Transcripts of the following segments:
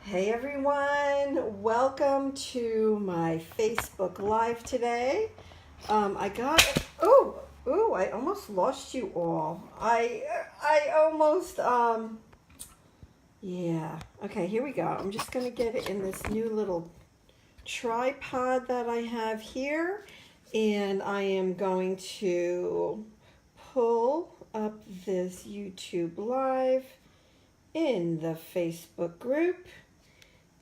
Hey everyone, welcome to my Facebook Live today. I almost lost you all. I almost, Okay, here we go. I'm just going to get it in this new little tripod that I have here. And I am going to pull up this YouTube Live in the Facebook group.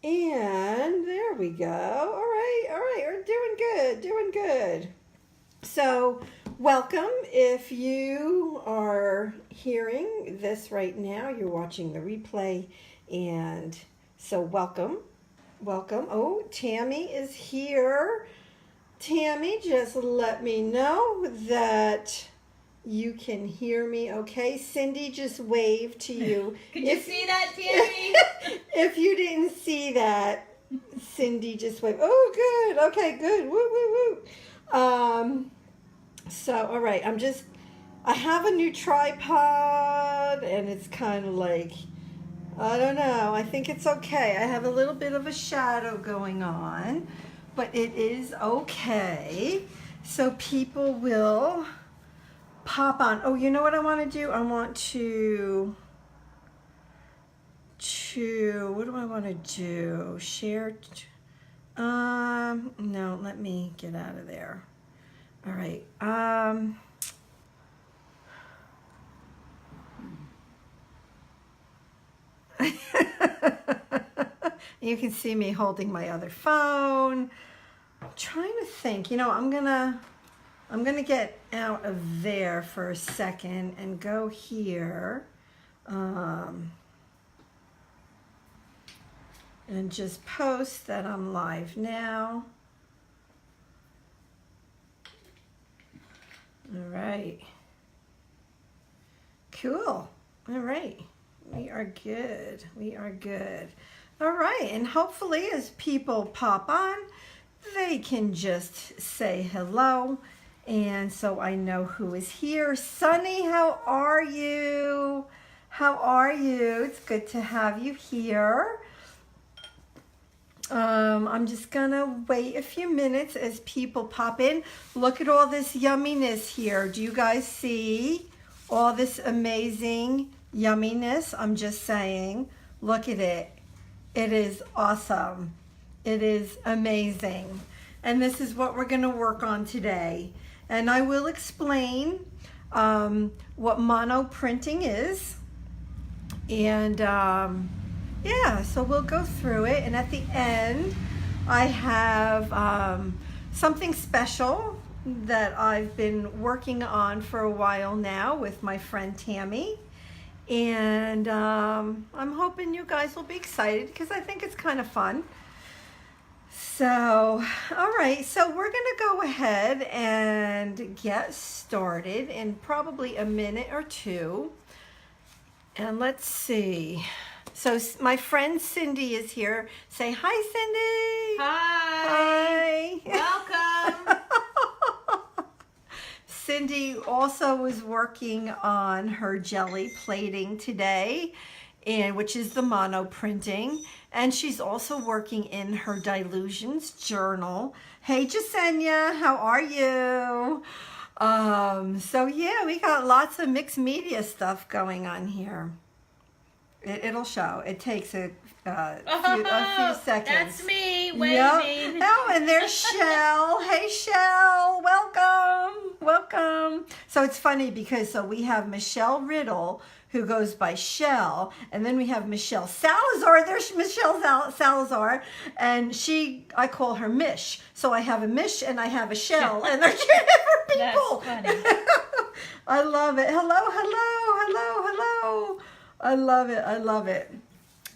And there we go. All right, we're doing good. So, welcome. If you are hearing this right now, you're watching the replay, and so welcome. Oh, Tammy is here. Tammy, just let me know that you can hear me, okay? Cindy just waved to you. Could you see that, Tammy? If you didn't see that, Cindy just waved. Oh, good. Okay, good. Woo. So, all right. I have a new tripod, and it's kind of like, I don't know. I think it's okay. I have a little bit of a shadow going on, but it is okay. So people will pop on. Oh, you know what I want to do? I want to what do I want to do? Share. No, let me get out of there. All right. You can see me holding my other phone. I'm trying to think. I'm gonna get out of there for a second and go here. And just post that I'm live now. All right. Cool. All right. We are good. All right. And hopefully as people pop on, they can just say hello. And so I know who is here. Sunny, how are you? It's good to have you here. I'm just gonna wait a few minutes as people pop in. Look at all this yumminess here. Do you guys see all this amazing yumminess? I'm just saying, look at it. It is awesome. It is amazing. And this is what we're gonna work on today. And I will explain what monoprinting is. And so we'll go through it. And at the end, I have something special that I've been working on for a while now with my friend Tammy. And I'm hoping you guys will be excited because I think it's kind of fun. So, all right, so we're going to go ahead and get started in probably a minute or two. And let's see. So my friend Cindy is here. Say hi, Cindy. Hi. Welcome. Cindy also was working on her Gelli plating today, which is the monoprinting. And she's also working in her Dilutions journal. Hey, Jasenia, how are you? So yeah, we got lots of mixed media stuff going on here. It'll show. It takes a few seconds. That's me waving. Yep. Oh, and there's Shell. Hey, Shell. Welcome. So it's funny because we have Michelle Riddle, who goes by Shell, and then we have Michelle Salazar. There's Michelle Salazar, and I call her Mish. So I have a Mish and I have a Shell, and they're two different people. That's funny. I love it. Hello. I love it.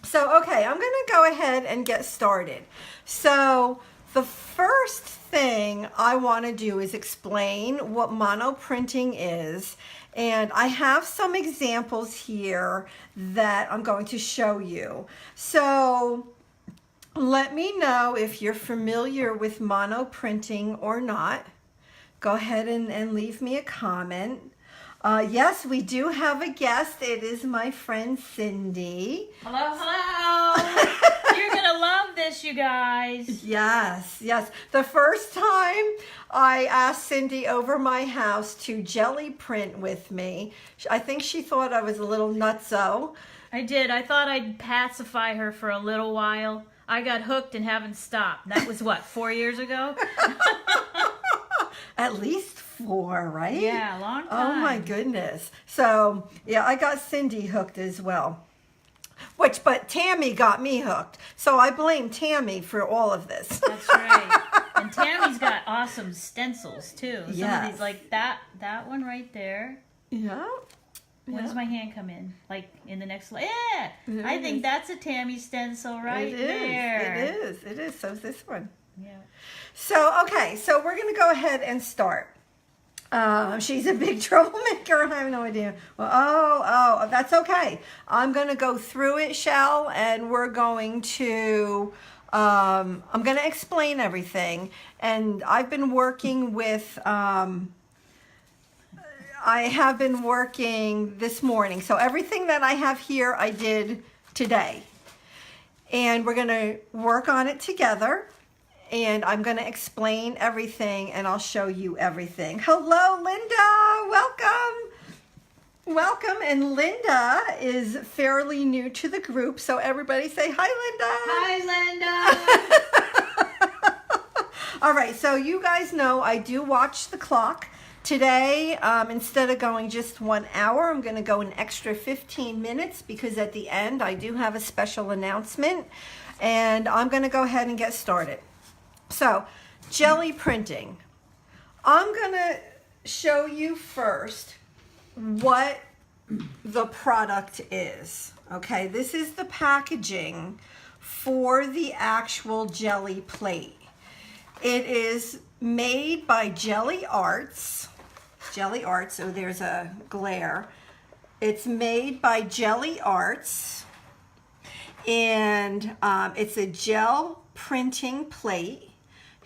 So, okay, I'm going to go ahead and get started. So, the first thing I want to do is explain what monoprinting is. And I have some examples here that I'm going to show you. So, let me know if you're familiar with monoprinting or not. Go ahead and leave me a comment. Yes, we do have a guest. It is my friend Cindy. Hello. You're miss you guys. Yes, yes. The first time I asked Cindy over my house to jelly print with me, I think she thought I was a little nutso. I did. I thought I'd pacify her for a little while. I got hooked and haven't stopped. That was what, 4 years ago? At least 4, right? Yeah, a long time. Oh my goodness. So, yeah, I got Cindy hooked as well. But Tammy got me hooked. So I blame Tammy for all of this. That's right. And Tammy's got awesome stencils too. Some Yes. of these, like that one right there. Yeah. When does my hand come in? Like in the next Yeah! I think that's a Tammy stencil right there. It is. So is this one. Yeah. So, okay. So we're going to go ahead and start. She's a big troublemaker. I have no idea. Well, oh, that's okay. I'm going to go through it, Shell, and we're going to, I'm going to explain everything. And I've been working with, I have been working this morning. So everything that I have here, I did today. And we're going to work on it together. And I'm going to explain everything and I'll show you everything. Hello, Linda. Welcome. Welcome. And Linda is fairly new to the group. So everybody say hi, Linda. All right. So you guys know I do watch the clock. Today, instead of going just 1 hour, I'm going to go an extra 15 minutes because at the end I do have a special announcement. And I'm going to go ahead and get started. So, jelly printing. I'm going to show you first what the product is. Okay, this is the packaging for the actual jelly plate. It is made by Gelli Arts. Gelli Arts, oh, there's a glare. It's made by Gelli Arts. And it's a gel printing plate.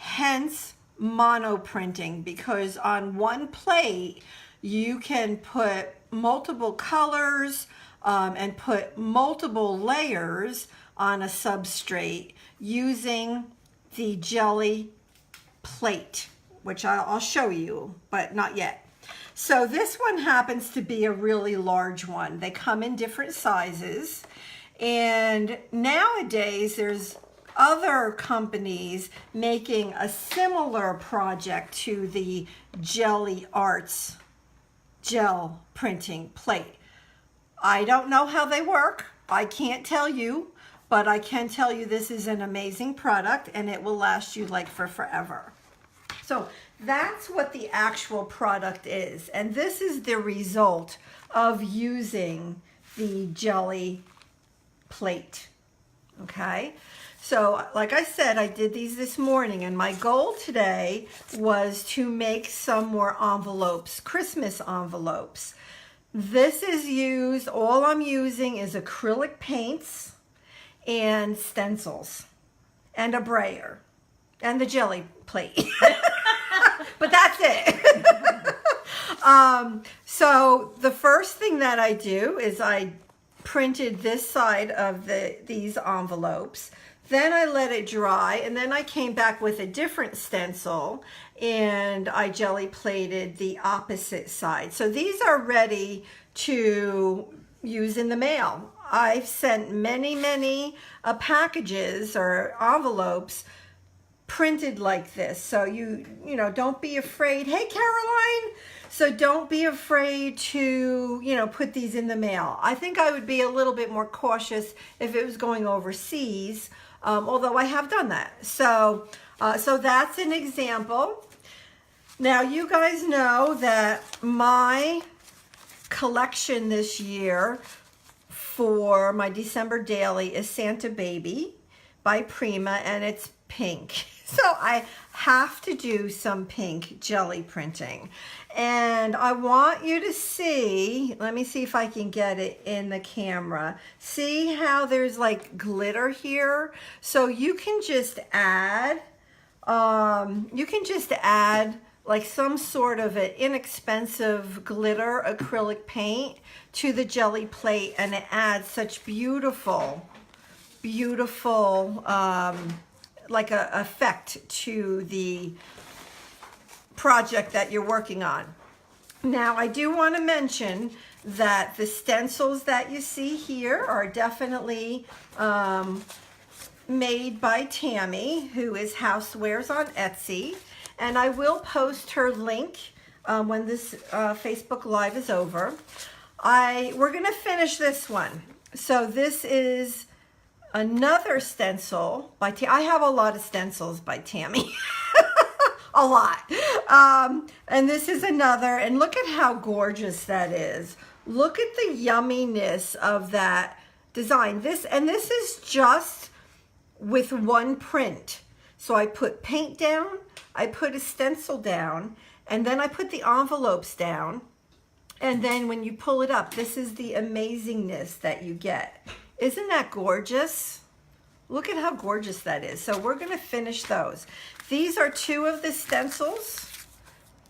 Hence monoprinting, because on one plate you can put multiple colors and put multiple layers on a substrate using the Gelli Plate, which I'll show you, but not yet. So this one happens to be a really large one. They come in different sizes, and nowadays there's other companies making a similar project to the Gelli Arts gel printing plate. I don't know how they work. I can't tell you, but I can tell you this is an amazing product and it will last you like for forever. So that's what the actual product is. And this is the result of using the Gelli Plate. Okay. So, like I said, I did these this morning, and my goal today was to make some more envelopes, Christmas envelopes. This is used, all I'm using is acrylic paints and stencils and a brayer and the Gelli Plate. But that's it. So the first thing that I do is I printed this side of these envelopes. Then I let it dry, and then I came back with a different stencil and I jelly plated the opposite side. So these are ready to use in the mail. I've sent many packages or envelopes printed like this. So you know, don't be afraid. Hey, Caroline. So don't be afraid to, you know, put these in the mail. I think I would be a little bit more cautious if it was going overseas. Although I have done that. So that's an example. Now you guys know that my collection this year for my December daily is Santa Baby by Prima, and it's pink. So I have to do some pink jelly printing. And I want you to see, let me see if I can get it in the camera. See how there's like glitter here? So you can just add, like some sort of an inexpensive glitter acrylic paint to the jelly plate, and it adds such beautiful beautiful, like a effect to the project that you're working on. Now, I do want to mention that the stencils that you see here are definitely made by Tammy, who is Housewares on Etsy. And I will post her link when this Facebook Live is over. We're going to finish this one. So this is another stencil by Tammy. I have a lot of stencils by Tammy. A lot. And this is another, and look at how gorgeous that is. Look at the yumminess of that design. This is just with one print. So I put paint down, I put a stencil down, and then I put the envelopes down. And then when you pull it up, this is the amazingness that you get. Isn't that gorgeous? Look at how gorgeous that is. So we're gonna finish those. These are two of the stencils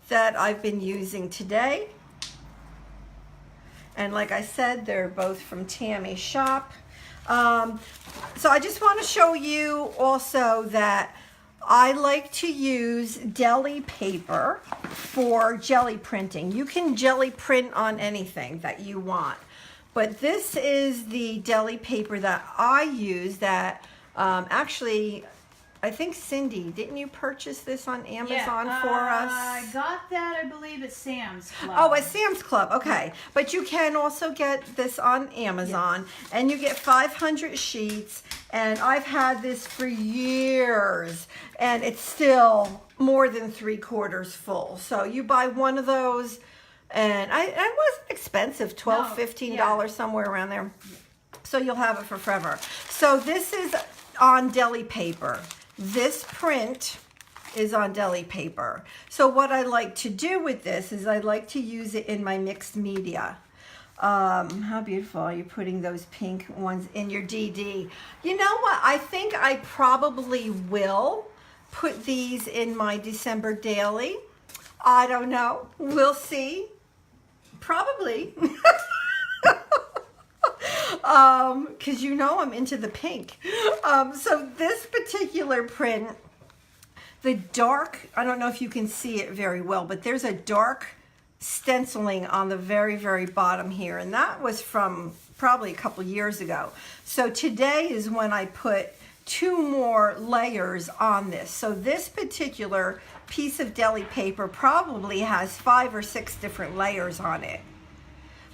that I've been using today. And like I said, they're both from Tammy's shop. So I just want to show you also that I like to use Deli paper for jelly printing. You can jelly print on anything that you want. But this is the Deli paper that I use that actually, I think Cindy, didn't you purchase this on Amazon for us? I got that, I believe, at Sam's Club. Oh, at Sam's Club, okay. But you can also get this on Amazon, and you get 500 sheets, and I've had this for years, and it's still more than 3/4 full. So you buy one of those, and it wasn't expensive, $12, $15, somewhere around there. So you'll have it for forever. So this is on Deli paper. This print is on Deli paper. So what I like to do with this is I like to use it in my mixed media. How beautiful are you putting those pink ones in your DD? You know what? I think I probably will put these in my December daily. I don't know. We'll see. Probably. Because you know I'm into the pink. So this particular print, the dark, I don't know if you can see it very well, but there's a dark stenciling on the very, very bottom here. And that was from probably a couple years ago. So today is when I put 2 more layers on this. So this particular piece of Deli paper probably has 5 or 6 different layers on it.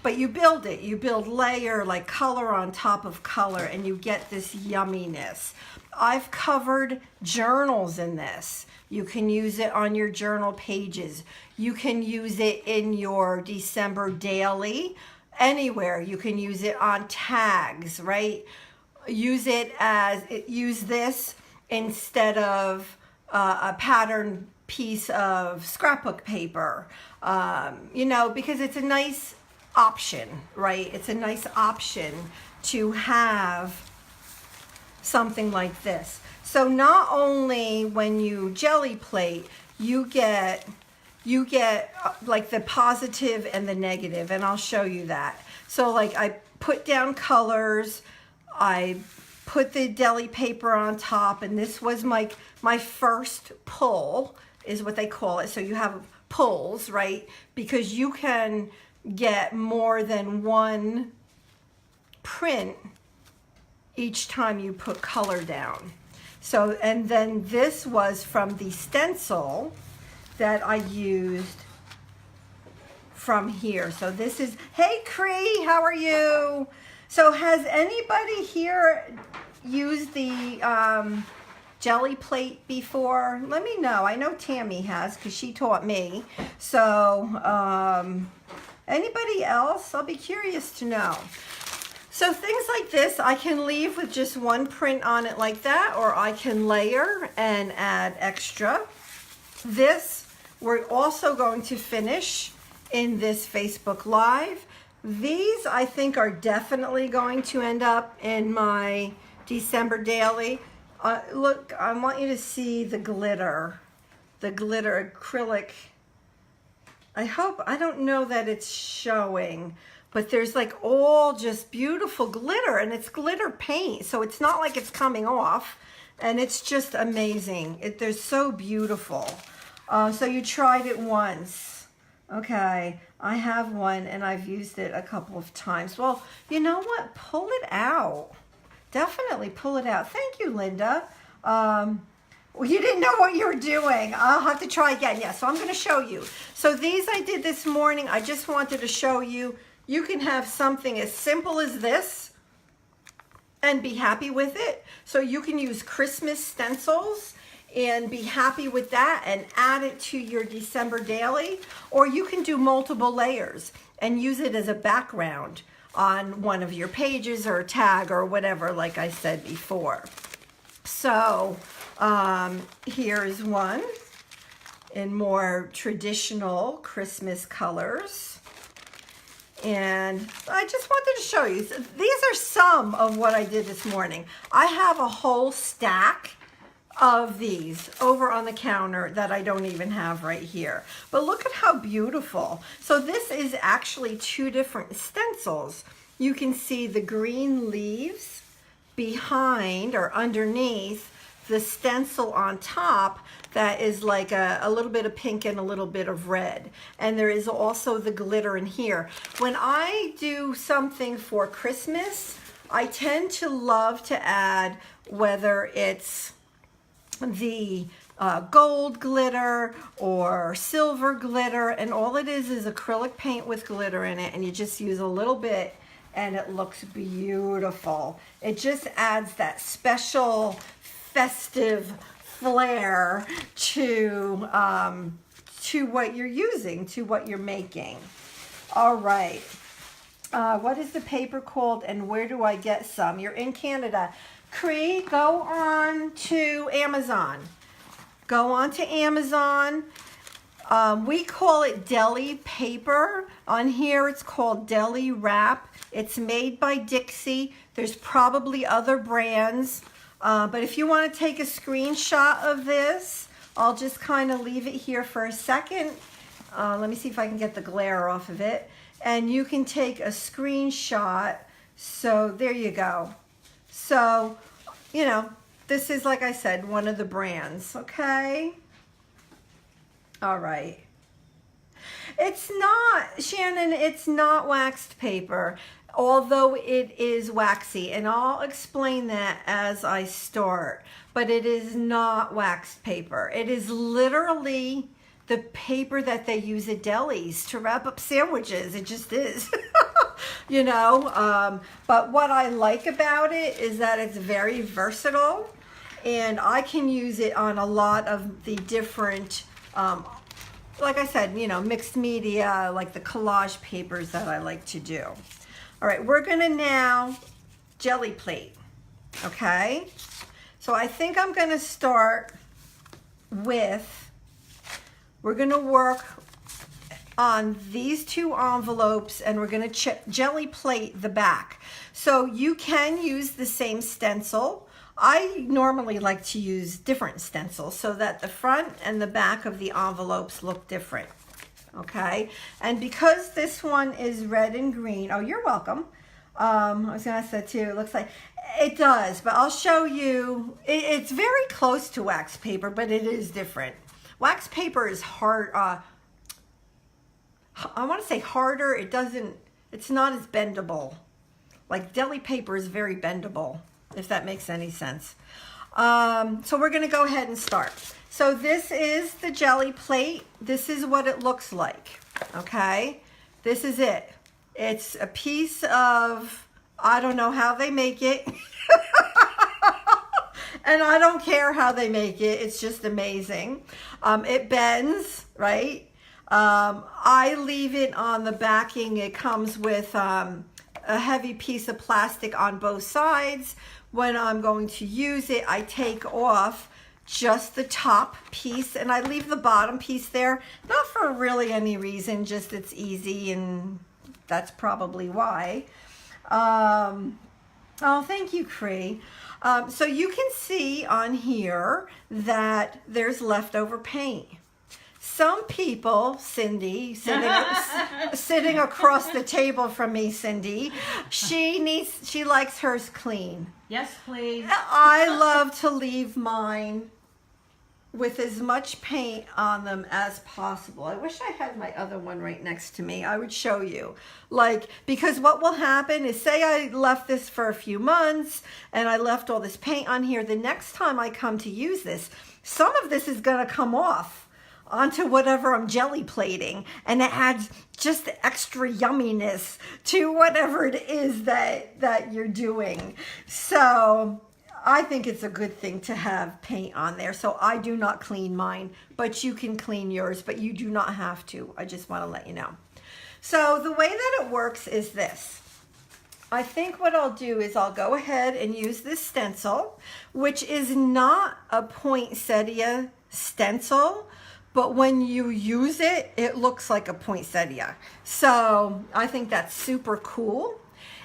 But you build it, you build layer, like color on top of color, and you get this yumminess. I've covered journals in this. You can use it on your journal pages. You can use it in your December daily, anywhere. You can use it on tags, right? Use this instead of a pattern piece of scrapbook paper, you know, because it's a nice option, right? It's a nice option to have something like this. So not only when you jelly plate, you get like the positive and the negative, and I'll show you that. So like I put down colors, I put the Deli paper on top, and this was my first pull is what they call it. So you have pulls, right? Because you can get more than one print each time you put color down. So, and then this was from the stencil that I used from here. So this is, hey Cree, how are you? So has anybody here used the Gelli Plate before? Let me know. I know Tammy has because she taught me. So anybody else? I'll be curious to know. So things like this, I can leave with just one print on it like that, or I can layer and add extra. This, we're also going to finish in this Facebook Live. These, I think, are definitely going to end up in my December daily. Look, I want you to see the glitter acrylic. I don't know that it's showing, but there's like all just beautiful glitter, and it's glitter paint, so it's not like it's coming off, and it's just amazing. They're so beautiful. So you tried it once. Okay, I have one and I've used it a couple of times. Well, you know what? Pull it out. Definitely pull it out. Thank you, Linda. Well, you didn't know what you were doing. I'll have to try again. Yeah, so I'm going to show you. So these I did this morning. I just wanted to show you. You can have something as simple as this and be happy with it. So you can use Christmas stencils and be happy with that and add it to your December daily. Or you can do multiple layers and use it as a background on one of your pages or a tag or whatever, like I said before. So here's one in more traditional Christmas colors. And I just wanted to show you. These are some of what I did this morning. I have a whole stack of these over on the counter that I don't even have right here. But look at how beautiful. So this is actually two different stencils. You can see the green leaves behind or underneath the stencil on top that is like a little bit of pink and a little bit of red. And there is also the glitter in here. When I do something for Christmas, I tend to love to add, whether it's the gold glitter or silver glitter, and all it is acrylic paint with glitter in it, and you just use a little bit and it looks beautiful. It just adds that special festive flair to what you're using, to what you're making. All right, what is the paper called and where do I get some? You're in Canada. Cree, go on to Amazon. Go on to Amazon. We call it Deli paper. On here it's called Deli wrap. It's made by Dixie. There's probably other brands. But if you want to take a screenshot of this, I'll just kind of leave it here for a second. Let me see if I can get the glare off of it. And you can take a screenshot. So there you go. So, you know, this is, like I said, one of the brands, okay? All right. It's not, Shannon, it's not waxed paper, although it is waxy, and I'll explain that as I start, but it is not waxed paper. It is literally the paper that they use at delis to wrap up sandwiches. It just is. You know, but what I like about it is that it's very versatile, and I can use it on a lot of the different, like I said, you know, mixed media, like the collage papers that I like to do. All right, we're gonna now Gelli Plate, okay? So I think I'm gonna start with, we're gonna work on these two envelopes, and we're going to Gelli Plate the back. So you can use the same stencil. I normally like to use different stencils so that the front and the back of the envelopes look different. Okay, and because this one is red and green, oh, you're welcome. I was going to say too, it looks like it does, but I'll show you. It's very close to wax paper, but it is different. Wax paper is hard. I want to say harder. It's not as bendable. Like deli paper is very bendable, if that makes any sense. So we're going to go ahead and start. So this is the Gelli Plate. This is what it looks like. Okay. This is it. It's a piece of, I don't know how they make it. And I don't care how they make it. It's just amazing. It bends, right? I leave it on the backing. It comes with a heavy piece of plastic on both sides. When I'm going to use it, I take off just the top piece and I leave the bottom piece there. Not for really any reason, just it's easy, and that's probably why. Oh, thank you, Cree. So you can see on here that there's leftover paint. Some people, Cindy, sitting across the table from me, Cindy, she likes hers clean. Yes, please. I love to leave mine with as much paint on them as possible. I wish I had my other one right next to me. I would show you. Because what will happen is, say I left this for a few months and I left all this paint on here. The next time I come to use this, some of this is going to come off onto whatever I'm jelly plating, and it adds just the extra yumminess to whatever it is that you're doing. So I think it's a good thing to have paint on there. So I do not clean mine, but you can clean yours, but you do not have to. I just want to let you know. So the way that it works is this. I think what I'll do is I'll go ahead and use this stencil, which is not a poinsettia stencil, but when you use it, it looks like a poinsettia. So I think that's super cool.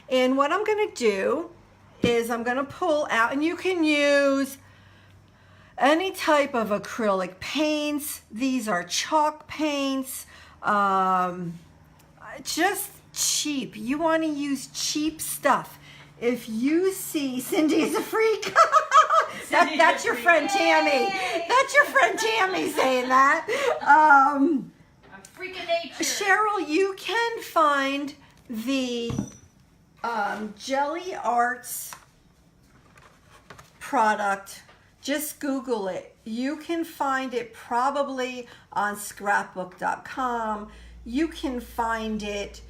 And what I'm going to do is I'm going to pull out, and you can use any type of acrylic paints. These are chalk paints, just cheap. You want to use cheap stuff. If you see, Cindy's a freak. That's your friend Tammy. That's your friend Tammy saying that. A freak of nature. Cheryl, you can find the Gelli Arts product. Just Google it. You can find it probably on scrapbook.com. You can find it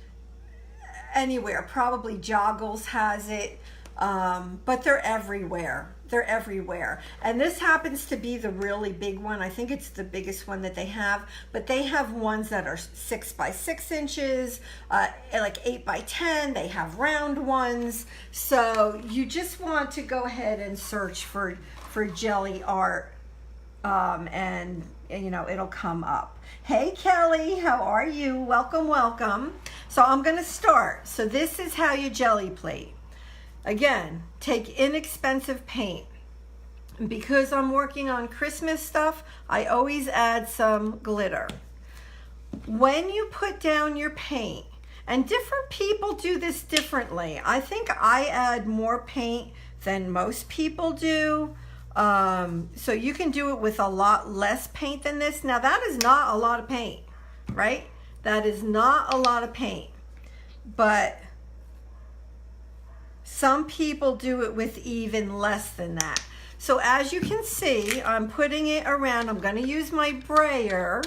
anywhere. Probably Joggles has it, but they're everywhere. They're everywhere. And this happens to be the really big one. I think it's the biggest one that they have, but they have ones that are 6 by 6 inches, like 8 by 10. They have round ones. So you just want to go ahead and search for Gelli Art, and you know, it'll come up. Hey Kelly, how are you? Welcome, welcome. So I'm going to start. So this is how you jelly plate. Again, take inexpensive paint. And because I'm working on Christmas stuff, I always add some glitter. When you put down your paint, and different people do this differently. I think I add more paint than most people do. So you can do it with a lot less paint than this. Now that is not a lot of paint, right? That is not a lot of paint, but some people do it with even less than that. So as you can see, I'm putting it around. I'm going to use my brayer.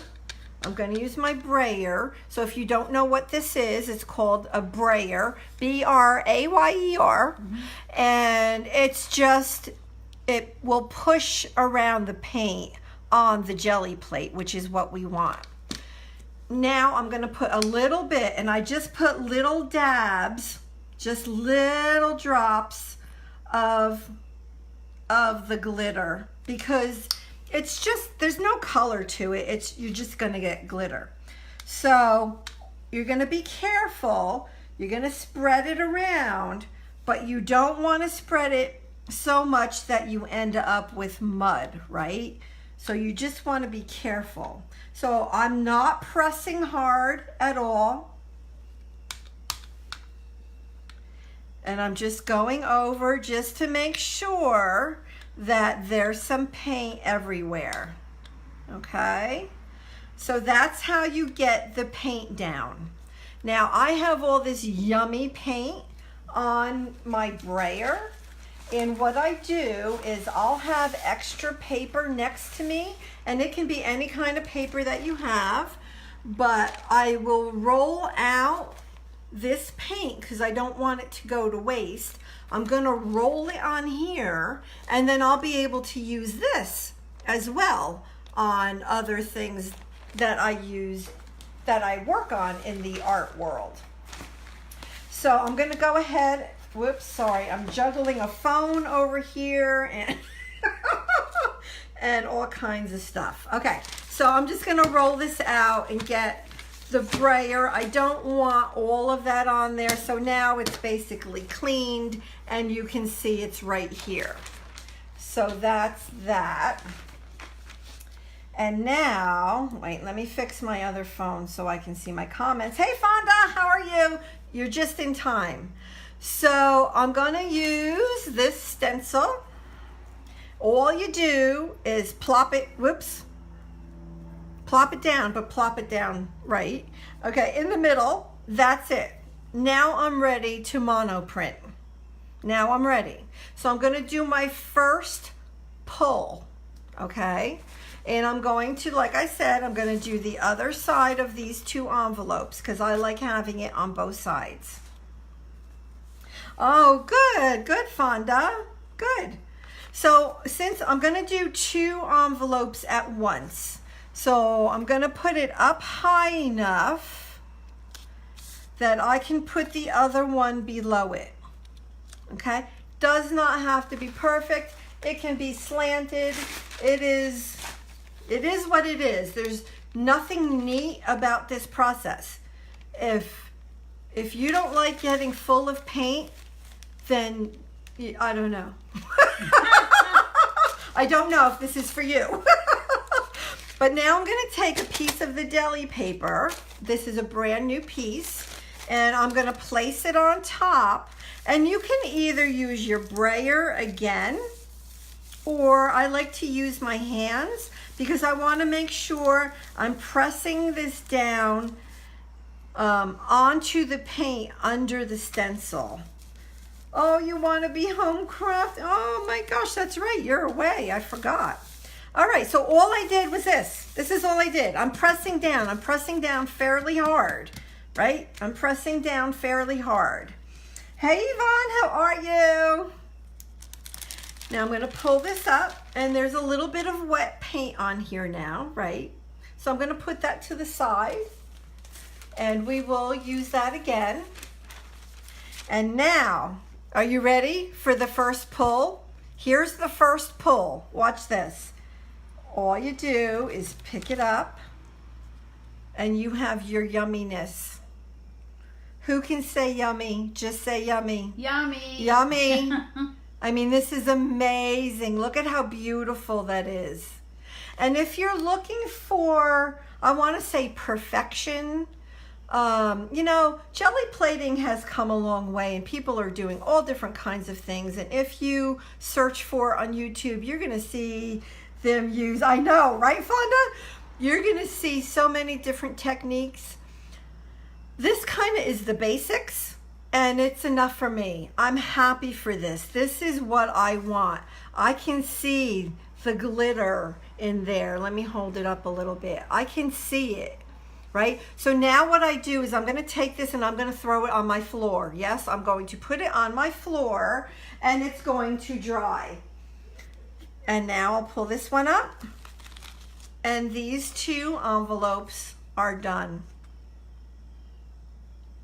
So if you don't know what this is, it's called a brayer, B-R-A-Y-E-R. And it's just, it will push around the paint on the jelly plate, which is what we want. Now I'm going to put a little bit, and I just put little dabs, just little drops of the glitter, because it's just, there's no color to it. You're just going to get glitter. So you're going to be careful. You're going to spread it around, but you don't want to spread it so much that you end up with mud, right? So you just want to be careful. So I'm not pressing hard at all. And I'm just going over just to make sure that there's some paint everywhere. Okay? So that's how you get the paint down. Now I have all this yummy paint on my brayer. And what I do is I'll have extra paper next to me, and it can be any kind of paper that you have, but I will roll out this paint because I don't want it to go to waste. I'm going to roll it on here, and then I'll be able to use this as well on other things that I use, that I work on in the art world. So I'm going to go ahead. Whoops, sorry, I'm juggling a phone over here and and all kinds of stuff. Okay, so I'm just gonna roll this out and get the brayer. I don't want all of that on there, so now it's basically cleaned and you can see it's right here. So that's that. And now, wait, let me fix my other phone so I can see my comments. Hey Fonda, how are you? You're just in time. So I'm gonna use this stencil. All you do is plop it, whoops, plop it down, but plop it down right. Okay, in the middle, that's it. Now I'm ready to monoprint. Now I'm ready. So I'm gonna do my first pull, okay? And I'm going to, like I said, I'm gonna do the other side of these two envelopes because I like having it on both sides. Oh, good, good, Fonda, good. So since I'm gonna do two envelopes at once, so I'm gonna put it up high enough that I can put the other one below it, okay? Does not have to be perfect. It can be slanted. It is what it is. There's nothing neat about this process. If you don't like getting full of paint, then I don't know. I don't know if this is for you. But now I'm going to take a piece of the deli paper. This is a brand new piece. And I'm going to place it on top. And you can either use your brayer again, or I like to use my hands because I want to make sure I'm pressing this down onto the paint under the stencil. Oh, you want to be home craft? Oh my gosh, that's right. You're away. I forgot. All right, so all I did was this. This is all I did. I'm pressing down. I'm pressing down fairly hard, right? I'm pressing down fairly hard. Hey, Yvonne, how are you? Now I'm going to pull this up, and there's a little bit of wet paint on here now, right? So I'm going to put that to the side, and we will use that again. And now, are you ready for the first pull? Here's the first pull. Watch this. All you do is pick it up, and you have your yumminess. Who can say yummy? Just say yummy. Yummy. Yummy. I mean, this is amazing. Look at how beautiful that is. And if you're looking for, I want to say perfection, you know, jelly plating has come a long way and people are doing all different kinds of things. And if you search for on YouTube, you're going to see them use, I know, right, Fonda? You're going to see so many different techniques. This kind of is the basics. And it's enough for me. I'm happy for this. This is what I want. I can see the glitter in there. Let me hold it up a little bit. I can see it, right? So now what I do is I'm going to take this and I'm going to throw it on my floor. Yes, I'm going to put it on my floor and it's going to dry. And now I'll pull this one up. And these two envelopes are done.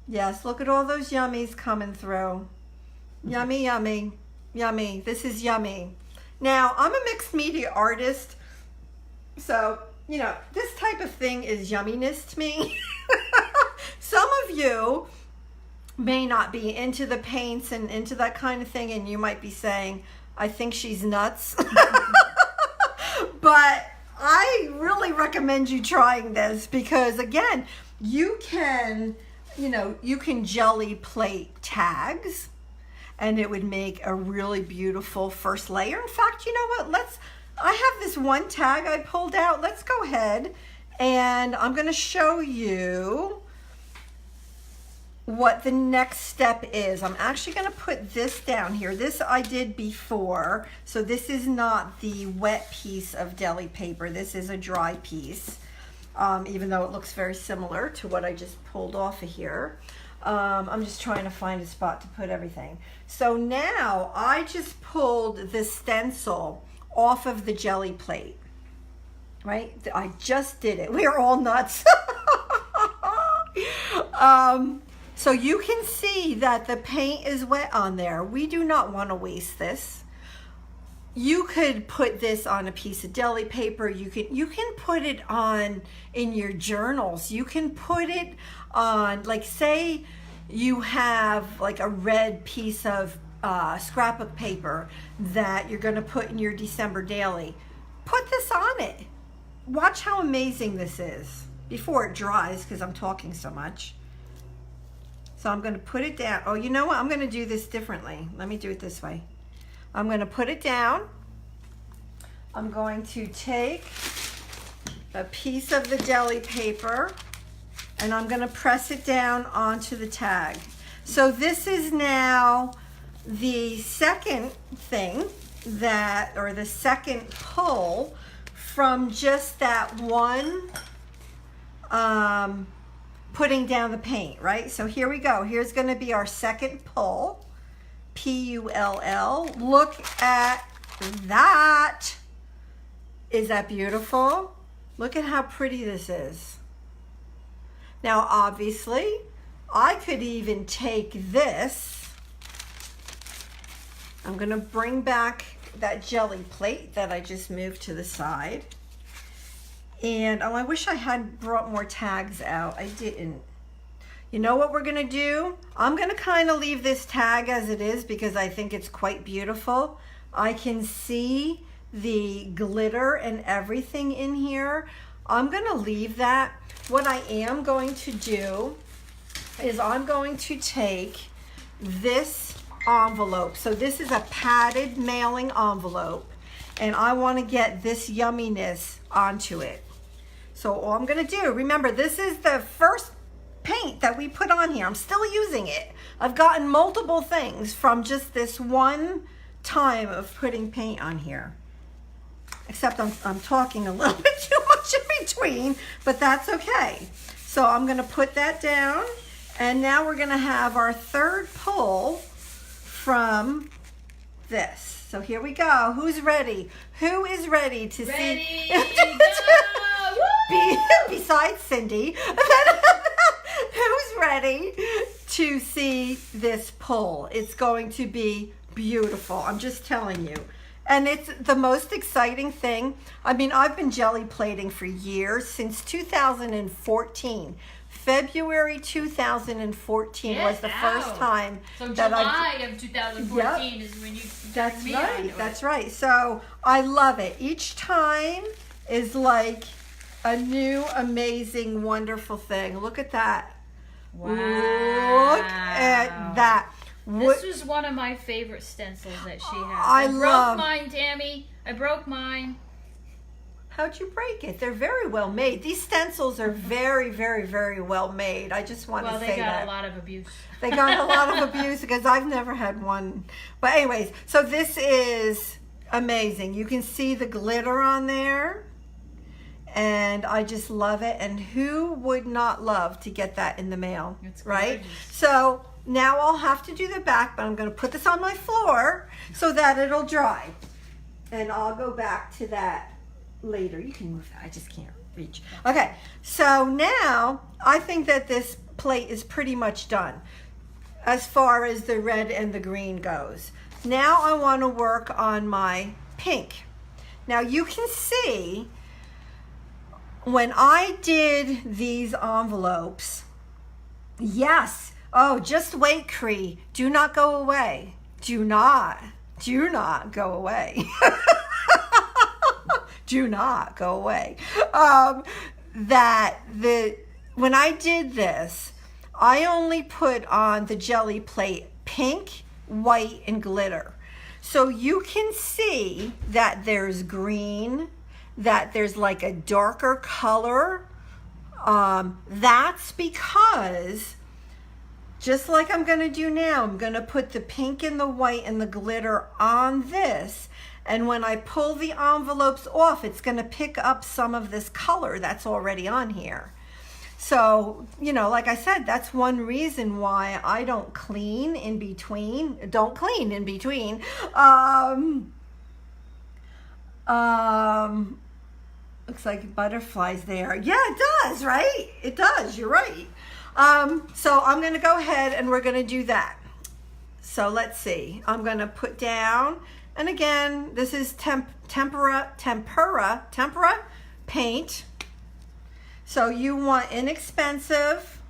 Yes, look at all those yummies coming through. Yummy, yummy, yummy. This is yummy. Now, I'm a mixed media artist, so, you know, this type of thing is yumminess to me. Some of you may not be into the paints and into that kind of thing, and you might be saying, I think she's nuts. But I really recommend you trying this because, again, you can... You know, you can jelly plate tags and it would make a really beautiful first layer. In fact, you know what? I have this one tag I pulled out. Let's go ahead and I'm going to show you what the next step is. I'm actually going to put this down here. This I did before. So this is not the wet piece of deli paper. This is a dry piece. Even though it looks very similar to what I just pulled off of here. I'm just trying to find a spot to put everything. So now I just pulled the stencil off of the jelly plate, right? I just did it. We are all nuts. So you can see that the paint is wet on there. We do not want to waste this. You could put this on a piece of deli paper. You can put it on in your journals. You can put it on, like, say you have like a red piece of scrapbook paper that you're going to put in your December daily. Put this on it. watch how amazing this is before it dries, because I'm talking so much. So I'm going to put it down. Oh, you know what? I'm going to do this differently. Let me do it this way. I'm going to put it down. I'm going to take a piece of the deli paper and I'm going to press it down onto the tag. So this is now the second thing that, or the second pull from just that one putting down the paint, right? So here we go. Here's going to be our second pull. P-U-L-L. Look at that. Is that beautiful? Look at how pretty this is. Now, obviously, I could even take this. I'm going to bring back that Gelli plate that I just moved to the side. And oh, I wish I had brought more tags out. I didn't. You know what we're going to do? I'm going to kind of leave this tag as it is because I think it's quite beautiful. I can see the glitter and everything in here. I'm going to leave that. What I am going to do is I'm going to take this envelope. So this is a padded mailing envelope, and I want to get this yumminess onto it. So all I'm going to do, remember, this is the first paint that we put on here. I'm still using it. I've gotten multiple things from just this one time of putting paint on here. Except I'm talking a little bit too much in between, but that's okay. So I'm going to put that down, and now we're going to have our third pull from this. So here we go. Who's ready? Who is ready to see? Besides Cindy, who's ready to see this pull? It's going to be beautiful. I'm just telling you. And it's the most exciting thing. I mean, I've been jelly plating for years, since 2014. February 2014 was the first time so that July of 2014 is when you That's right. That's right. So I love it. Each time is like a new, amazing, wonderful thing. Look at that. Wow. Look at that. This was one of my favorite stencils that she had. I broke mine, Tammy. I broke mine. How'd you break it? They're very well made. These stencils are very, very, very well made. I just want to say that. Well, they got a lot of abuse. They got a lot of abuse because I've never had one. But anyways, so this is amazing. You can see the glitter on there. And I just love it. And who would not love to get that in the mail, right? So now I'll have to do the back, but I'm going to put this on my floor so that it'll dry. And I'll go back to that later. You can move that. I just can't reach. Okay, so now I think that this plate is pretty much done as far as the red and the green goes. Now I want to work on my pink. Now you can see when I did these envelopes, yes. Oh, just wait, Cree. Do not go away. Do not go away. Do not go away. When I did this, I only put on the Gelli plate pink, white, and glitter. So you can see that there's green, that there's like a darker color. That's because, just like I'm going to do now, I'm going to put the pink and the white and the glitter on this. And when I pull the envelopes off, it's going to pick up some of this color that's already on here. So, you know, like I said, that's one reason why I don't clean in between. Don't clean in between. Looks like butterflies there. Yeah, it does, right? It does. You're right. So I'm going to go ahead and we're going to do that. So let's see. I'm going to put down, and again, this is tempera paint. So you want inexpensive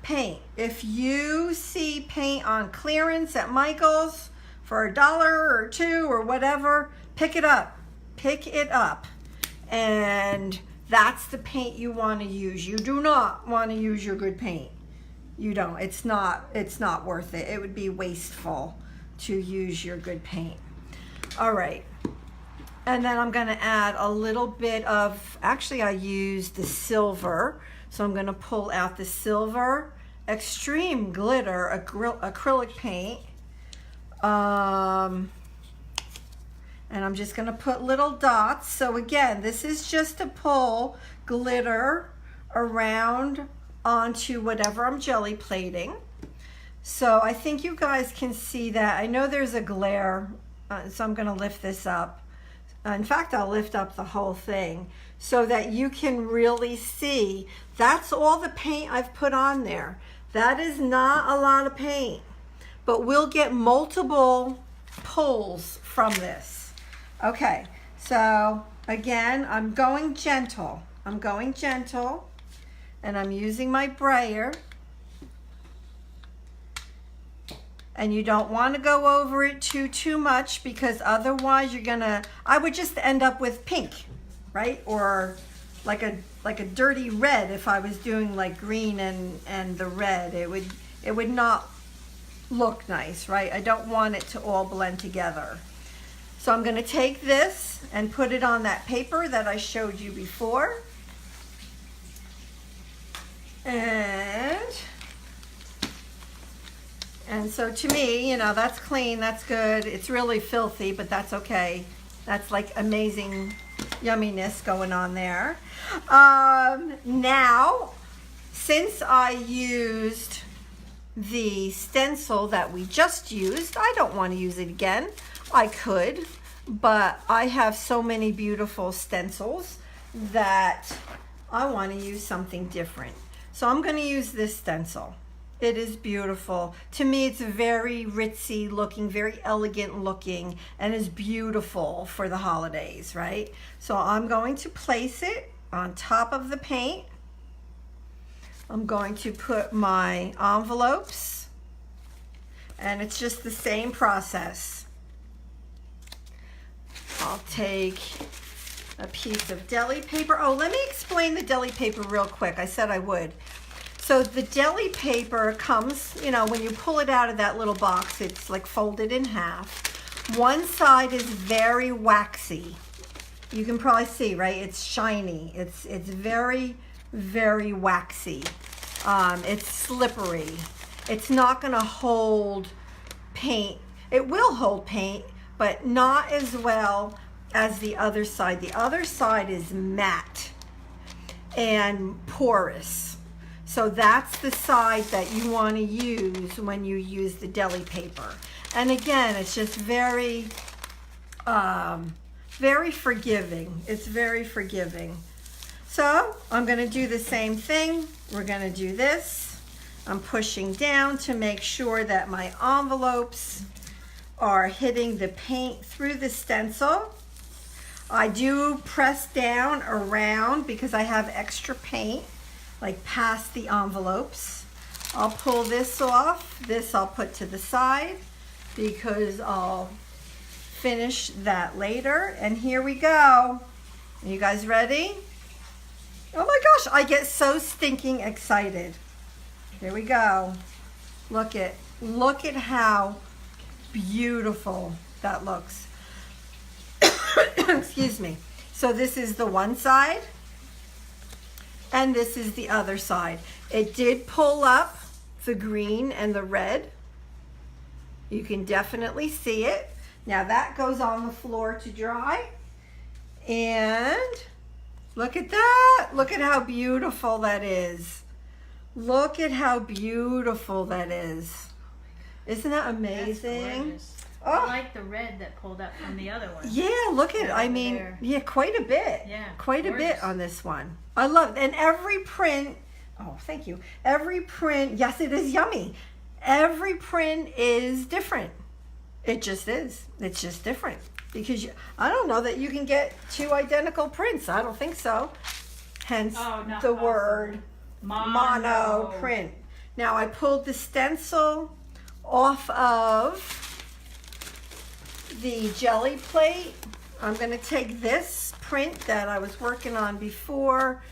paint. If you see paint on clearance at Michael's for $1 or $2 or whatever, pick it up. Pick it up. And that's the paint you want to use. You do not want to use your good paint. You don't. It's not worth it. It would be wasteful to use your good paint. All right. And then I'm going to add a little bit of, actually I used the silver. So I'm going to pull out the silver extreme glitter acrylic paint. And I'm just going to put little dots. So again, this is just to pull glitter around onto whatever I'm jelly plating. So I think you guys can see that. I know there's a glare, so I'm going to lift this up. In fact, I'll lift up the whole thing so that you can really see. That's all the paint I've put on there. That is not a lot of paint, but we'll get multiple pulls from this. Okay, so again, I'm going gentle. I'm going gentle, and I'm using my brayer. And you don't want to go over it too much, because otherwise you're gonna, I would just end up with pink, right? Or like a dirty red. If I was doing like green and the red, it would not look nice, right? I don't want it to all blend together. So I'm gonna take this and put it on that paper that I showed you before. And so to me, you know, that's clean, that's good. It's really filthy, but that's okay. That's like amazing yumminess going on there. Now, since I used the stencil that we just used, I don't want to use it again. I could, but I have so many beautiful stencils that I want to use something different. So I'm going to use this stencil. It is beautiful. To me, it's very ritzy looking, very elegant looking, and is beautiful for the holidays, right? So I'm going to place it on top of the paint. I'm going to put my envelopes, and it's just the same process. I'll take a piece of deli paper. Oh, let me explain the deli paper real quick. I said I would. So the deli paper comes, you know, when you pull it out of that little box, it's like folded in half. One side is very waxy. You can probably see, right? It's shiny. It's very, very waxy. It's slippery. It's not going to hold paint. It will hold paint, but not as well as the other side. The other side is matte and porous. So that's the side that you want to use when you use the deli paper. And again, it's just very, very forgiving. It's very forgiving. So I'm going to do the same thing. We're going to do this. I'm pushing down to make sure that my envelopes are hitting the paint through the stencil. I do press down around because I have extra paint, like past the envelopes. I'll pull this off. This I'll put to the side because I'll finish that later. And here we go. Are you guys ready? Oh my gosh, I get so stinking excited. Here we go. Look at how beautiful that looks. Excuse me. So this is the one side, and this is the other side. It did pull up the green and the red. You can definitely see it. Now that goes on the floor to dry. And look at that. Look at how beautiful that is. Look at how beautiful that is. Isn't that amazing? That's gorgeous. Oh. I like the red that pulled up from the other one. Yeah, look at, I mean, there. yeah, quite a bit. Yeah, quite a bit on this one. I love it. And every print, oh, thank you. Every print, yes, it is yummy. Every print is different. It just is. It's just different. Because I don't know that you can get two identical prints. I don't think so. Hence the word mono print. Now I pulled the stencil off of the Gelli Plate. I'm going to take this print that I was working on before.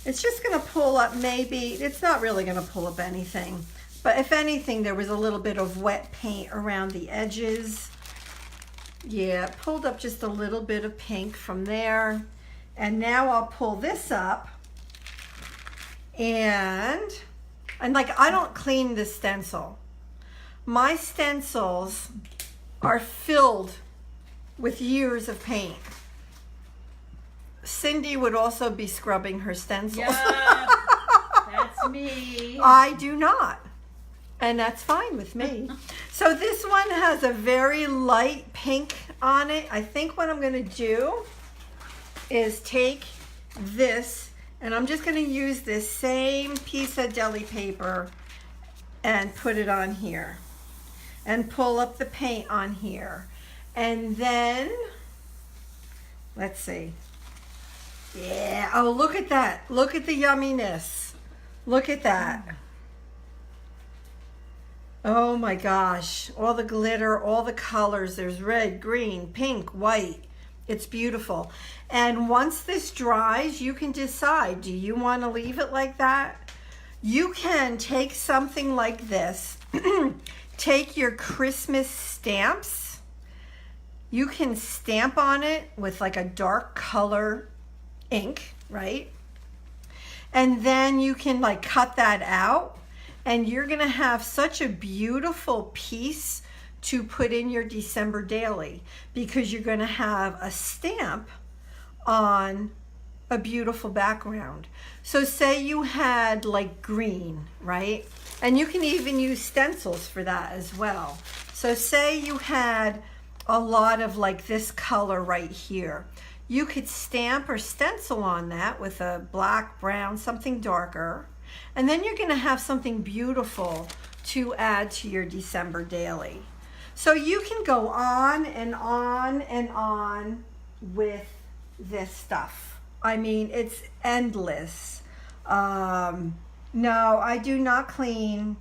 It's just going to pull up maybe, it's not really going to pull up anything. But if anything, there was a little bit of wet paint around the edges. Yeah, it pulled up just a little bit of pink from there. And now I'll pull this up. And like, I don't clean the stencil. My stencils are filled with years of paint. Cindy would also be scrubbing her stencils. Yeah, that's me. I do not. And that's fine with me. So this one has a very light pink on it. I think what I'm going to do is take this, and I'm just going to use this same piece of deli paper and put it on here. And pull up the paint on here. And then, let's see. Yeah, oh, look at that. Look at the yumminess. Look at that. Oh my gosh. All the glitter, all the colors. There's red, green, pink, white. It's beautiful. And once this dries, you can decide, do you want to leave it like that? You can take something like this. Take your Christmas stamps. You can stamp on it with like a dark color ink, right? And then you can like cut that out, and you're gonna have such a beautiful piece to put in your December daily, because you're gonna have a stamp on a beautiful background. So say you had like green, right? And you can even use stencils for that as well. So say you had a lot of like this color right here. You could stamp or stencil on that with a black, brown, something darker. And then you're gonna have something beautiful to add to your December daily. So you can go on and on and on with this stuff. I mean, it's endless. No, I do not clean.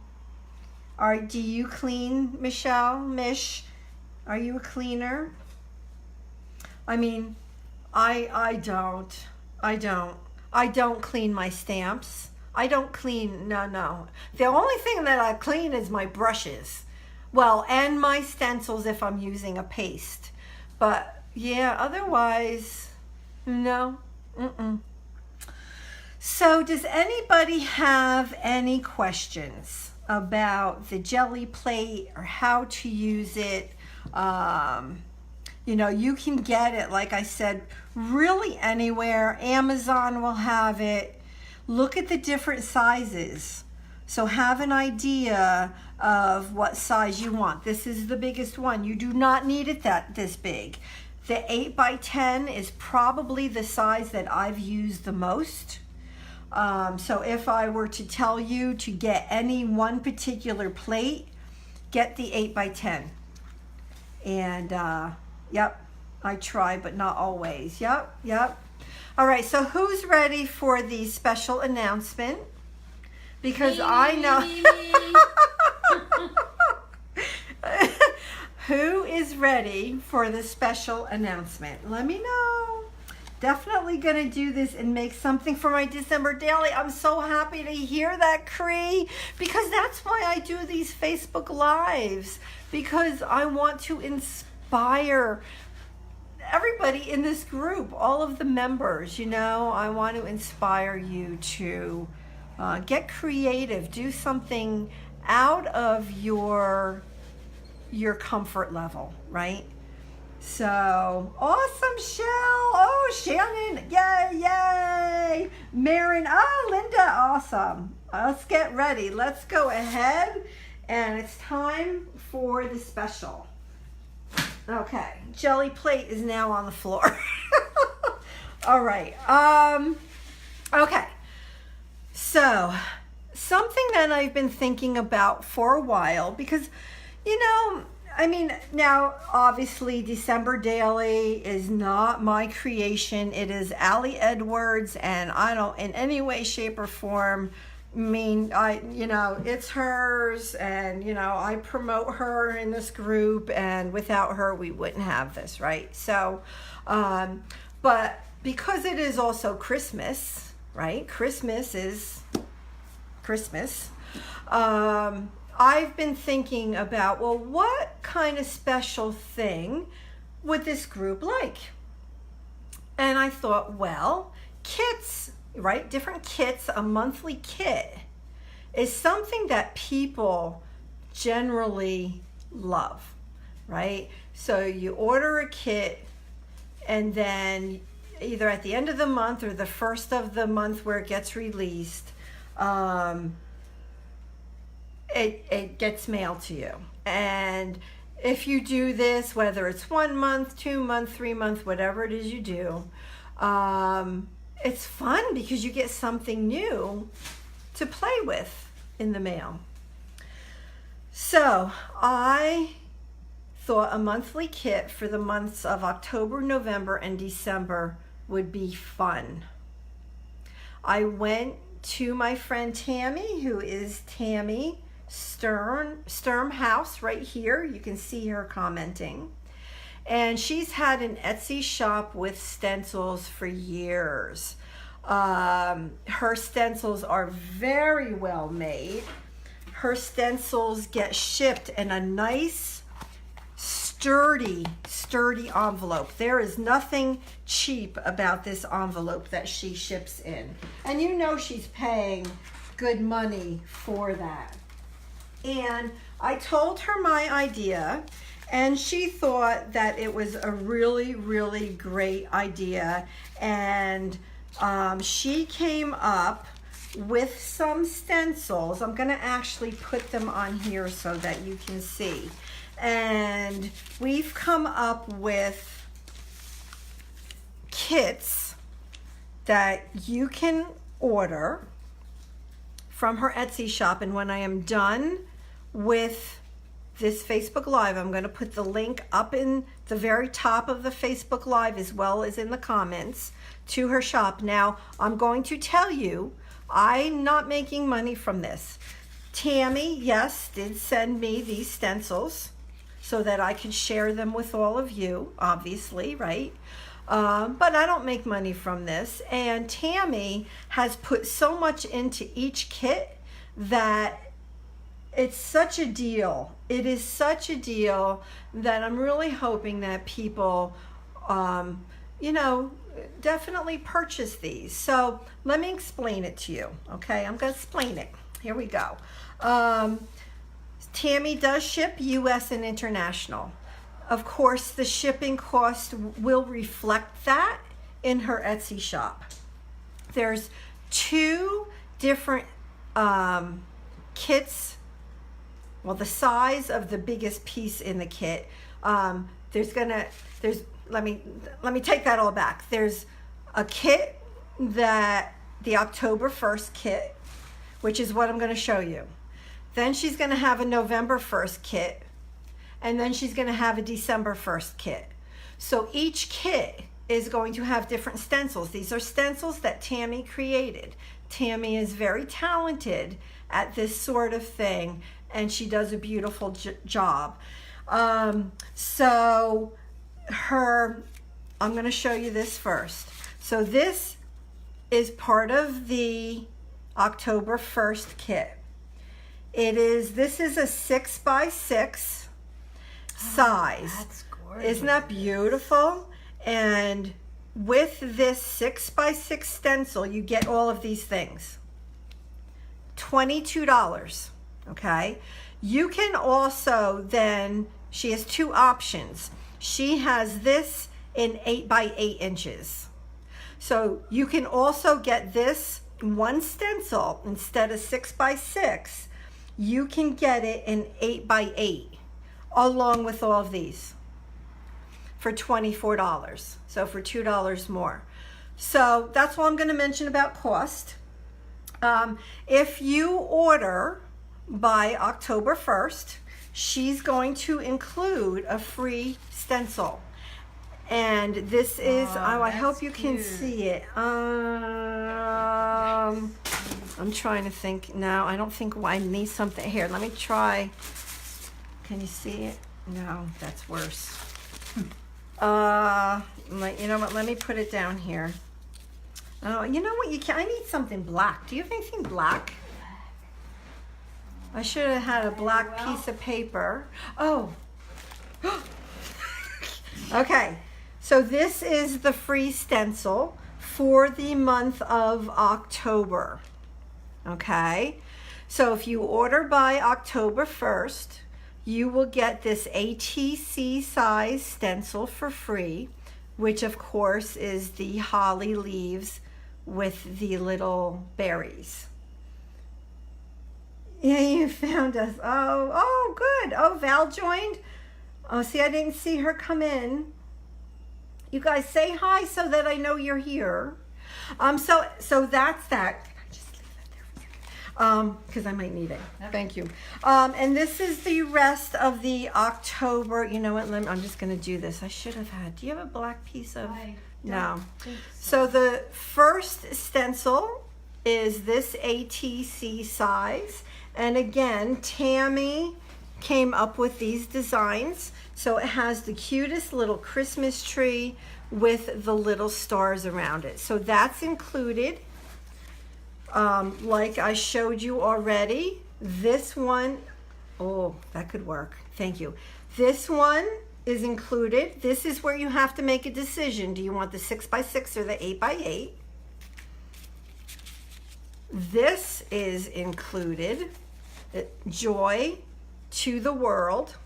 Do you clean, Michelle? Mish, are you a cleaner? I mean, I don't. I don't clean my stamps. I don't clean, no. The only thing that I clean is my brushes. Well, and my stencils if I'm using a paste. But yeah, otherwise, no. So does anybody have any questions about the Gelli Plate or how to use it? You know, you can get it, like I said, really anywhere. Amazon will have it. Look at the different sizes. So have an idea of what size you want. This is the biggest one. You do not need it this big. The 8x10 is probably the size that I've used the most. So if I were to tell you to get any one particular plate, get the 8x10. And yep, I try, but not always. Yep. All right, so who's ready for the special announcement? Because I know. Who is ready for the special announcement? Let me know. Definitely gonna do this and make something for my December daily. I'm so happy to hear that, Cree, because that's why I do these Facebook Lives, because I want to inspire everybody in this group, all of the members, you know. I want to inspire you to get creative, do something out of your comfort level, right? So awesome, Shell. Oh, Shannon, yay. Marin, Linda, awesome. Let's get ready. Let's go ahead, and it's time for the special. Okay, Gelli Plate is now on the floor. All right. Okay. So, something that I've been thinking about for a while, because, you know, I mean, now, obviously, December Daily is not my creation. It is Allie Edwards, and I don't, in any way, shape, or form, mean, it's hers, and, I promote her in this group, and without her, we wouldn't have this, right? So, but because it is also Christmas, right? Christmas is Christmas. I've been thinking about, well, what kind of special thing would this group like? And I thought, well, kits, right? Different kits, a monthly kit is something that people generally love, right? So you order a kit, and then either at the end of the month or the first of the month where it gets released, it gets mailed to you. And if you do this, whether it's 1 month, 2 month, 3 month, whatever it is you do, it's fun because you get something new to play with in the mail. So I thought a monthly kit for the months of October, November, and December would be fun. I went to my friend Tammy, who is Tammy Sturm House right here. You can see her commenting. And she's had an Etsy shop with stencils for years. Her stencils are very well made. Her stencils get shipped in a nice, sturdy envelope. There is nothing cheap about this envelope that she ships in. And she's paying good money for that. And I told her my idea, and she thought that it was a really, really great idea. And she came up with some stencils. I'm going to actually put them on here so that you can see. And we've come up with kits that you can order from her Etsy shop. And when I am done with this Facebook Live, I'm going to put the link up in the very top of the Facebook Live as well as in the comments to her shop. Now, I'm going to tell you, I'm not making money from this. Tammy, yes, did send me these stencils so that I could share them with all of you, obviously, right? But I don't make money from this. And Tammy has put so much into each kit that it's such a deal. It is such a deal that I'm really hoping that people, definitely purchase these. So let me explain it to you, okay? I'm going to explain it. Here we go. Tammy does ship U.S. and international. Of course, the shipping cost will reflect that in her Etsy shop. There's 2 different kits. Well, the size of the biggest piece in the kit, let me take that all back. There's a kit that the October 1st kit, which is what I'm going to show you. Then she's going to have a November 1st kit, and then she's going to have a December 1st kit. So each kit is going to have different stencils. These are stencils that Tammy created. Tammy is very talented at this sort of thing, and she does a beautiful job. So I'm going to show you this first. So this is part of the October 1st kit. This is a 6x6 size. That's gorgeous. Isn't that beautiful? And with this 6x6 stencil, you get all of these things. $22, okay? You can also then, she has 2 options. She has this in 8x8 inches. So you can also get this one stencil instead of 6x6. You can get it in 8x8 along with all of these for $24. So for $2 more. So that's all I'm going to mention about cost. If you order by October 1st, she's going to include a free stencil. And this is, I hope you can see it. I'm trying to think. No, I don't think I need something. Here, let me try. Can you see it? No, that's worse. You know what? Let me put it down here. Oh, you know what? I need something black. Do you have anything black? I should have had a black piece of paper. Oh. Okay. So this is the free stencil for the month of October. Okay. So if you order by October 1st, you will get this ATC size stencil for free, which of course is the holly leaves with the little berries. Yeah, you found us. Oh, good. Oh, Val joined. Oh, see, I didn't see her come in. You guys say hi so that I know you're here. So that's that. Because I might need it. Okay. Thank you. And this is the rest of the October. You know what? I'm just going to do this. I should have had. Do you have a black piece of? No. So the first stencil is this ATC size. And again, Tammy came up with these designs. So it has the cutest little Christmas tree with the little stars around it. So that's included. Like I showed you already, this one, oh, that could work. Thank you. This one is included. This is where you have to make a decision. Do you want the 6x6 or the 8x8? This is included. Joy to the world.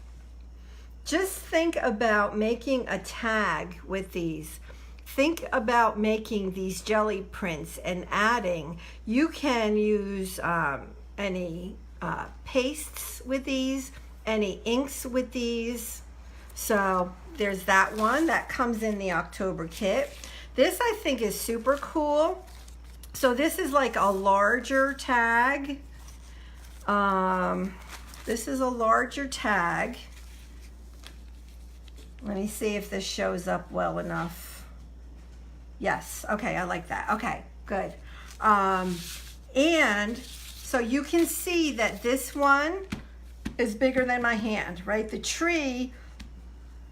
Just think about making a tag with these. Think about making these jelly prints and adding. You can use any pastes with these, any inks with these. So there's that one that comes in the October kit. This I think is super cool. So this is like a larger tag. This is a larger tag. Let me see if this shows up well enough. Yes, okay, I like that. Okay, good. And so you can see that this one is bigger than my hand, right? The tree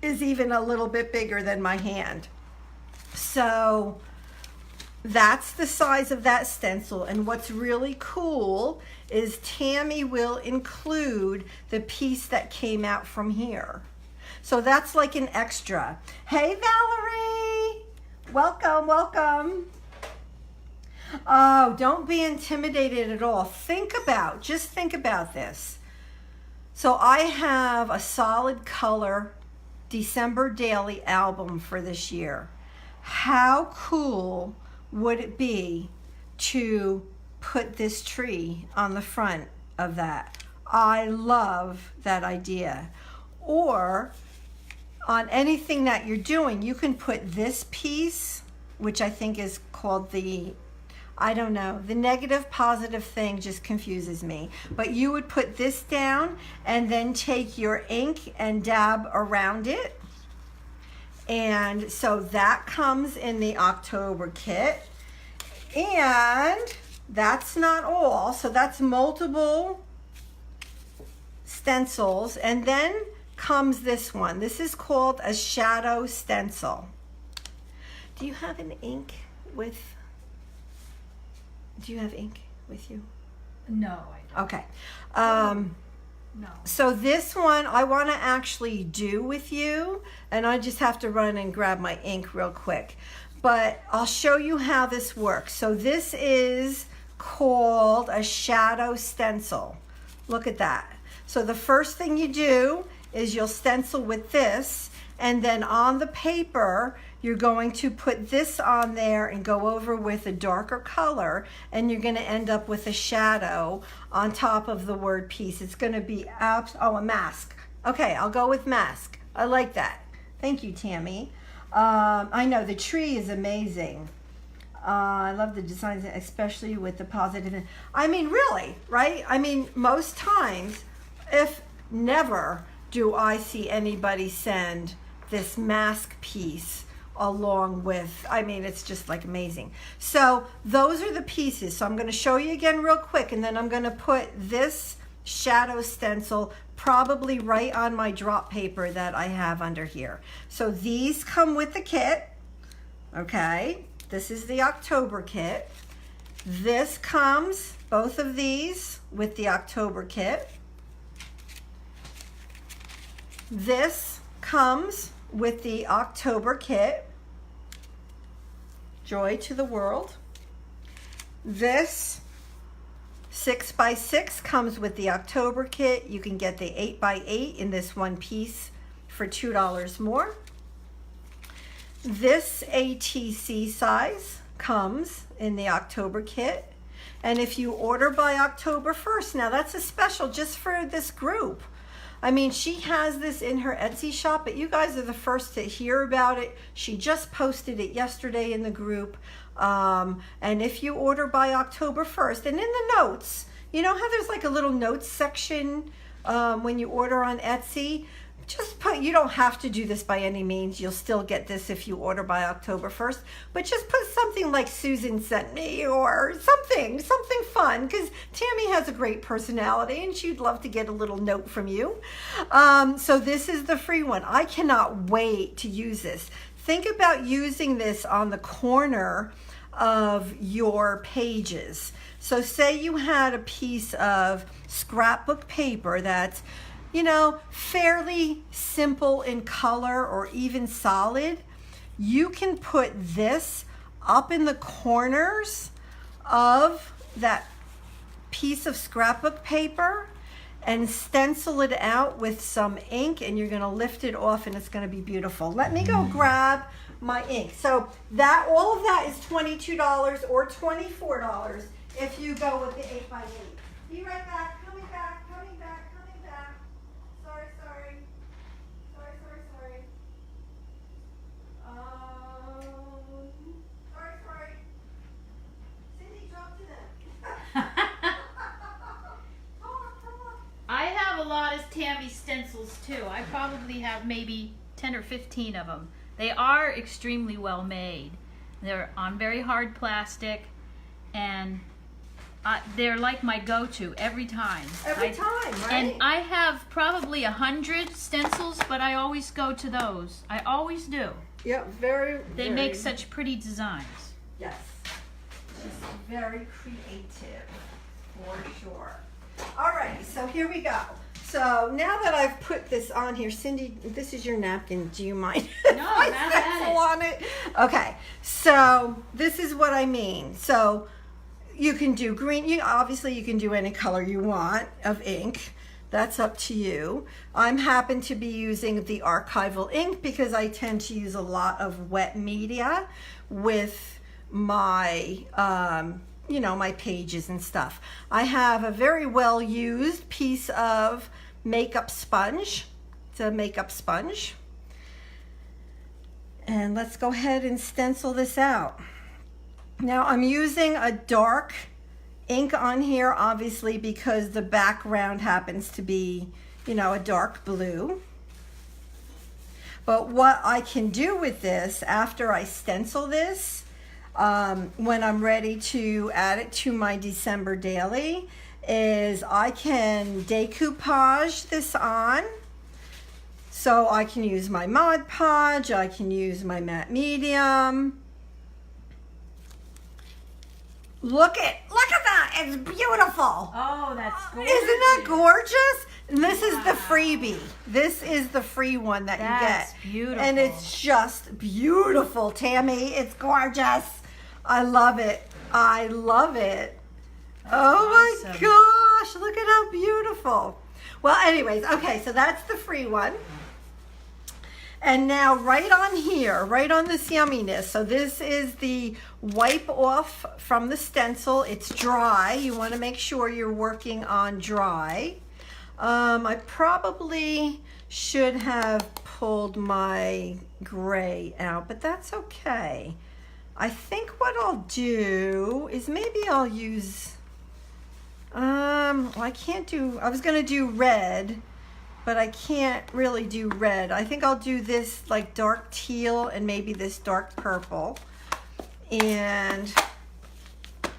is even a little bit bigger than my hand. So that's the size of that stencil. And what's really cool is Tammy will include the piece that came out from here. So that's like an extra. Hey, Valerie. Welcome, welcome. Oh, don't be intimidated at all. Just think about this. So I have a solid color December Daily album for this year. How cool would it be to put this tree on the front of that? I love that idea. Or on anything that you're doing, you can put this piece, which I think is called the, I don't know, the negative positive thing just confuses me. But you would put this down and then take your ink and dab around it. And so that comes in the October kit. And that's not all. So that's multiple stencils. And then comes this one. This is called a shadow stencil. Do you have an ink with, do you have ink with you? No, I don't. Okay. No. So this one I want to actually do with you, and I just have to run and grab my ink real quick. But I'll show you how this works. So this is called a shadow stencil. Look at that. So the first thing you do is you'll stencil with this, and then on the paper you're going to put this on there and go over with a darker color, and you're going to end up with a shadow on top of the word piece. It's going to be a mask. Okay, I'll go with mask. I like that. Thank you, Tammy. I know the tree is amazing. I love the designs, especially with the positive. I mean, really, right? I mean, most times, if never, do I see anybody send this mask piece along with, I mean, it's just like amazing. So those are the pieces. So I'm going to show you again real quick, and then I'm going to put this shadow stencil probably right on my drop paper that I have under here. So these come with the kit. Okay, this is the October kit. This comes, both of these, with the October kit. This comes with the October kit. Joy to the world. This 6x6 comes with the October kit. You can get the 8x8 in this one piece for $2 more. This ATC size comes in the October kit. And if you order by October 1st, now that's a special just for this group. I mean, she has this in her Etsy shop, but you guys are the first to hear about it. She just posted it yesterday in the group. And if you order by October 1st, and in the notes, you know how there's like a little notes section when you order on Etsy? Just put, you don't have to do this by any means. You'll still get this if you order by October 1st. But just put something like Susan sent me or something fun, because Tammy has a great personality and she'd love to get a little note from you. So this is the free one. I cannot wait to use this. Think about using this on the corner of your pages. So say you had a piece of scrapbook paper that's, you know, fairly simple in color or even solid. You can put this up in the corners of that piece of scrapbook paper and stencil it out with some ink, and you're going to lift it off and it's going to be beautiful. Let me go grab my ink. So that, all of that is $22 or $24 if you go with the 8x8. Be right back. Coming back. Sorry. Cindy, talk to them. I have a lot of Tammy stencils too. I probably have maybe 10 or 15 of them. They are extremely well made. They're on very hard plastic, and they're like my go-to every time. Every time, right? And I have probably 100 stencils, but I always go to those. I always do. Yeah, They make such pretty designs. Yes. She's very creative, for sure. All right, so here we go. So now that I've put this on here, Cindy, this is your napkin. Do you mind? No, have at it. On it. Okay, so this is what I mean. So you can do green. Obviously, you can do any color you want of ink. That's up to you. I'm happen to be using the archival ink because I tend to use a lot of wet media with my, you know, my pages and stuff. I have a very well used piece of makeup sponge. It's a makeup sponge. And let's go ahead and stencil this out. Now I'm using a dark ink on here, obviously, because the background happens to be, you know, a dark blue. But what I can do with this after I stencil this, when I'm ready to add it to my December daily, is I can decoupage this on. So I can use my Mod Podge, I can use my matte medium. Look at that, it's beautiful. Oh, that's gorgeous. Isn't that gorgeous? And this is the freebie. This is the free one that you get. That's beautiful. And it's just beautiful, Tammy. It's gorgeous. I love it. I love it. Oh my gosh, look at how beautiful. Well, anyways, okay, so that's the free one. And now right on here, right on this yumminess, so this is the wipe off from the stencil. It's dry. You want to make sure you're working on dry. I probably should have pulled my gray out, but that's okay. I think what I'll do is maybe I'll use, well, I can't do, I was going to do red, but I can't really do red. I think I'll do this like dark teal and maybe this dark purple. And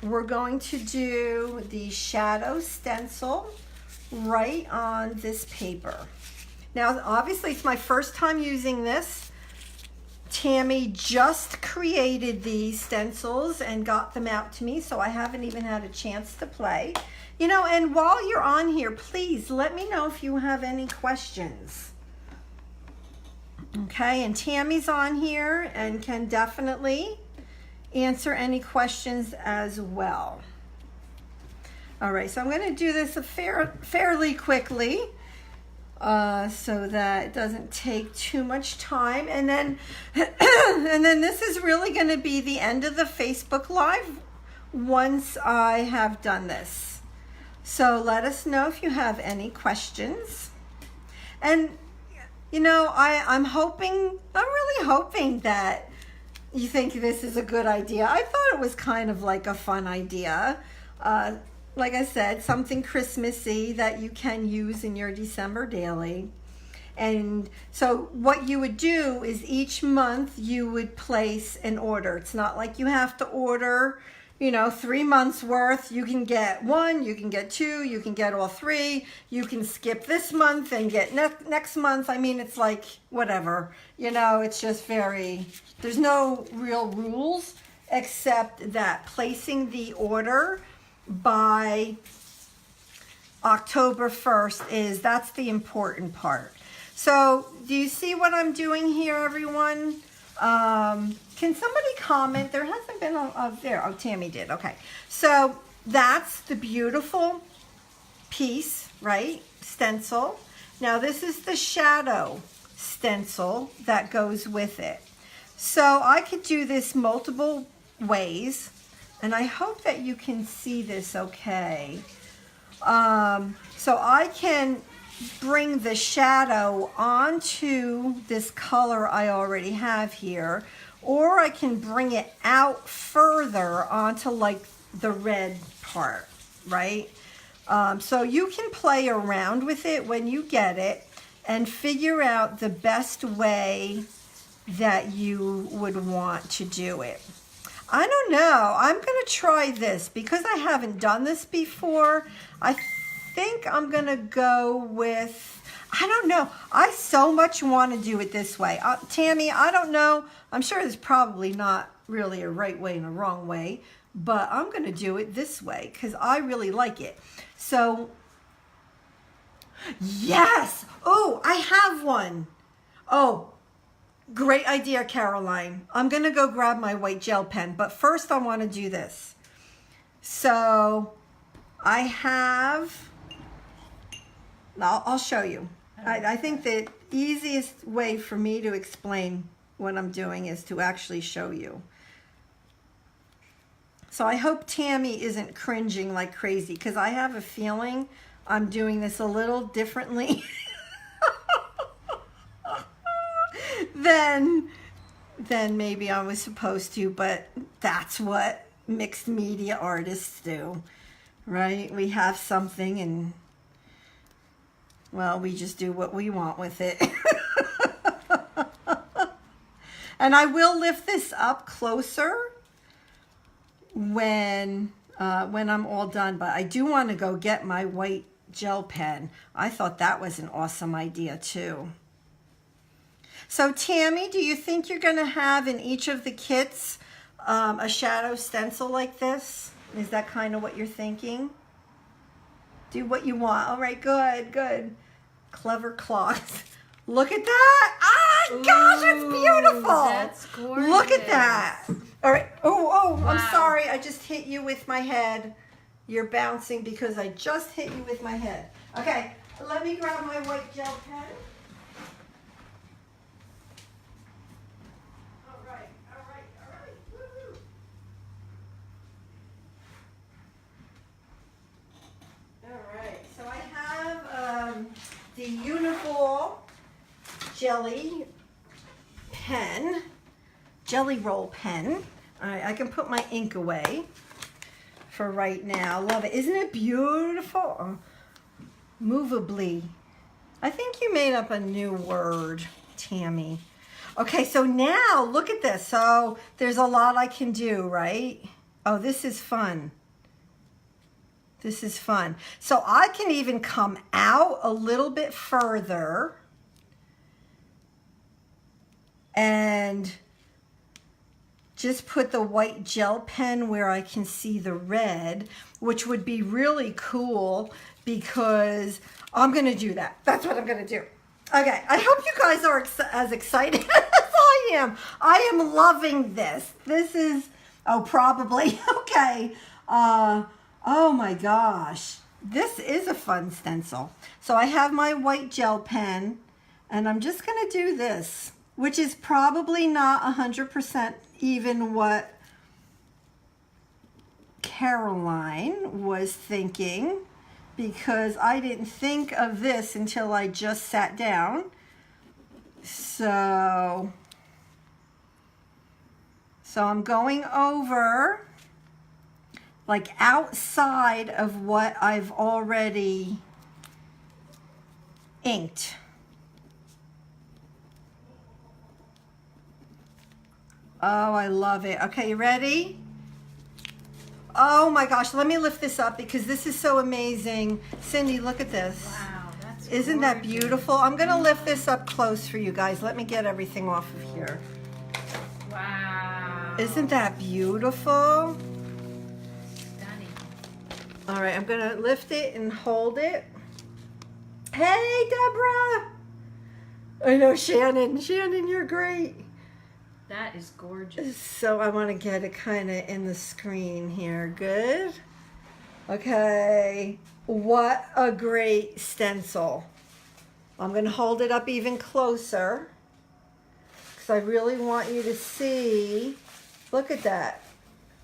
we're going to do the shadow stencil right on this paper. Now, obviously, it's my first time using this. Tammy just created these stencils and got them out to me, so I haven't even had a chance to play. You know, and while you're on here, please let me know if you have any questions. Okay, and Tammy's on here and can definitely answer any questions as well. All right, so I'm going to do this fairly quickly so that it doesn't take too much time. And then, and then this is really going to be the end of the Facebook Live once I have done this. So let us know if you have any questions. And, you know, I'm really hoping that you think this is a good idea. I thought it was kind of like a fun idea. Like I said, something Christmassy that you can use in your December daily. And so what you would do is each month you would place an order. It's not like you have to order, you know, 3 months worth. You can get 1, you can get 2, you can get all 3. You can skip this month and get next month. I mean, it's like whatever. You know, it's just there's no real rules except that placing the order by October 1st that's the important part. So do you see what I'm doing here, everyone? Can somebody comment? There hasn't been there. Oh, Tammy did. Okay. So that's the beautiful piece, right? Stencil. Now this is the shadow stencil that goes with it. So I could do this multiple ways, and I hope that you can see this okay. So I can bring the shadow onto this color I already have here, or I can bring it out further onto like the red part, right? So you can play around with it when you get it and figure out the best way that you would want to do it. I don't know. I'm going to try this because I haven't done this before. I think I'm going to go with, I don't know. I so much want to do it this way. Tammy, I don't know. I'm sure there's probably not really a right way and a wrong way, but I'm going to do it this way because I really like it. So, yes. Oh, I have one. Oh, great idea, Caroline. I'm going to go grab my white gel pen, but first I want to do this. So I have, I'll show you. I think the easiest way for me to explain what I'm doing is to actually show you. So I hope Tammy isn't cringing like crazy because I have a feeling I'm doing this a little differently than maybe I was supposed to, but that's what mixed media artists do, right? We have something and, well, we just do what we want with it. And I will lift this up closer when I'm all done, but I do want to go get my white gel pen. I thought that was an awesome idea too. So Tammy, do you think you're going to have in each of the kits a shadow stencil like this? Is that kind of what you're thinking? Do what you want. All right, good, good. Clever claws. Look at that. Ah, gosh, it's beautiful. That's gorgeous. Look at that. All right. Oh, wow. I'm sorry. I just hit you with my head. You're bouncing because I just hit you with my head. Okay, let me grab my white gel pen. The Uniform Gelli pen, Jelly Roll pen. All right, I can put my ink away for right now. Love it. Isn't it beautiful? Movably I think you made up a new word, Tammy. Okay, so now look at this. So there's a lot I can do, right? Oh, this is fun. This is fun. So I can even come out a little bit further and just put the white gel pen where I can see the red, which would be really cool because I'm gonna do that. That's what I'm gonna do. Okay, I hope you guys are as excited as I am. I am loving this. This is, oh, probably, okay. Oh my gosh, this is a fun stencil. So I have my white gel pen and I'm just gonna do this, which is probably not 100% even what Caroline was thinking, because I didn't think of this until I just sat down. So I'm going over like outside of what I've already inked. Oh, I love it. Okay, you ready? Oh my gosh, let me lift this up because this is so amazing. Cindy, look at this. Wow, that's Isn't that beautiful? I'm gonna lift this up close for you guys. Let me get everything off of here. Wow. Isn't that beautiful? Stunning. All right, I'm gonna lift it and hold it. Hey, Deborah. I know, Shannon. Shannon, you're great. That is gorgeous. So I want to get it kind of in the screen here. Good. Okay. What a great stencil. I'm going to hold it up even closer because I really want you to see. Look at that.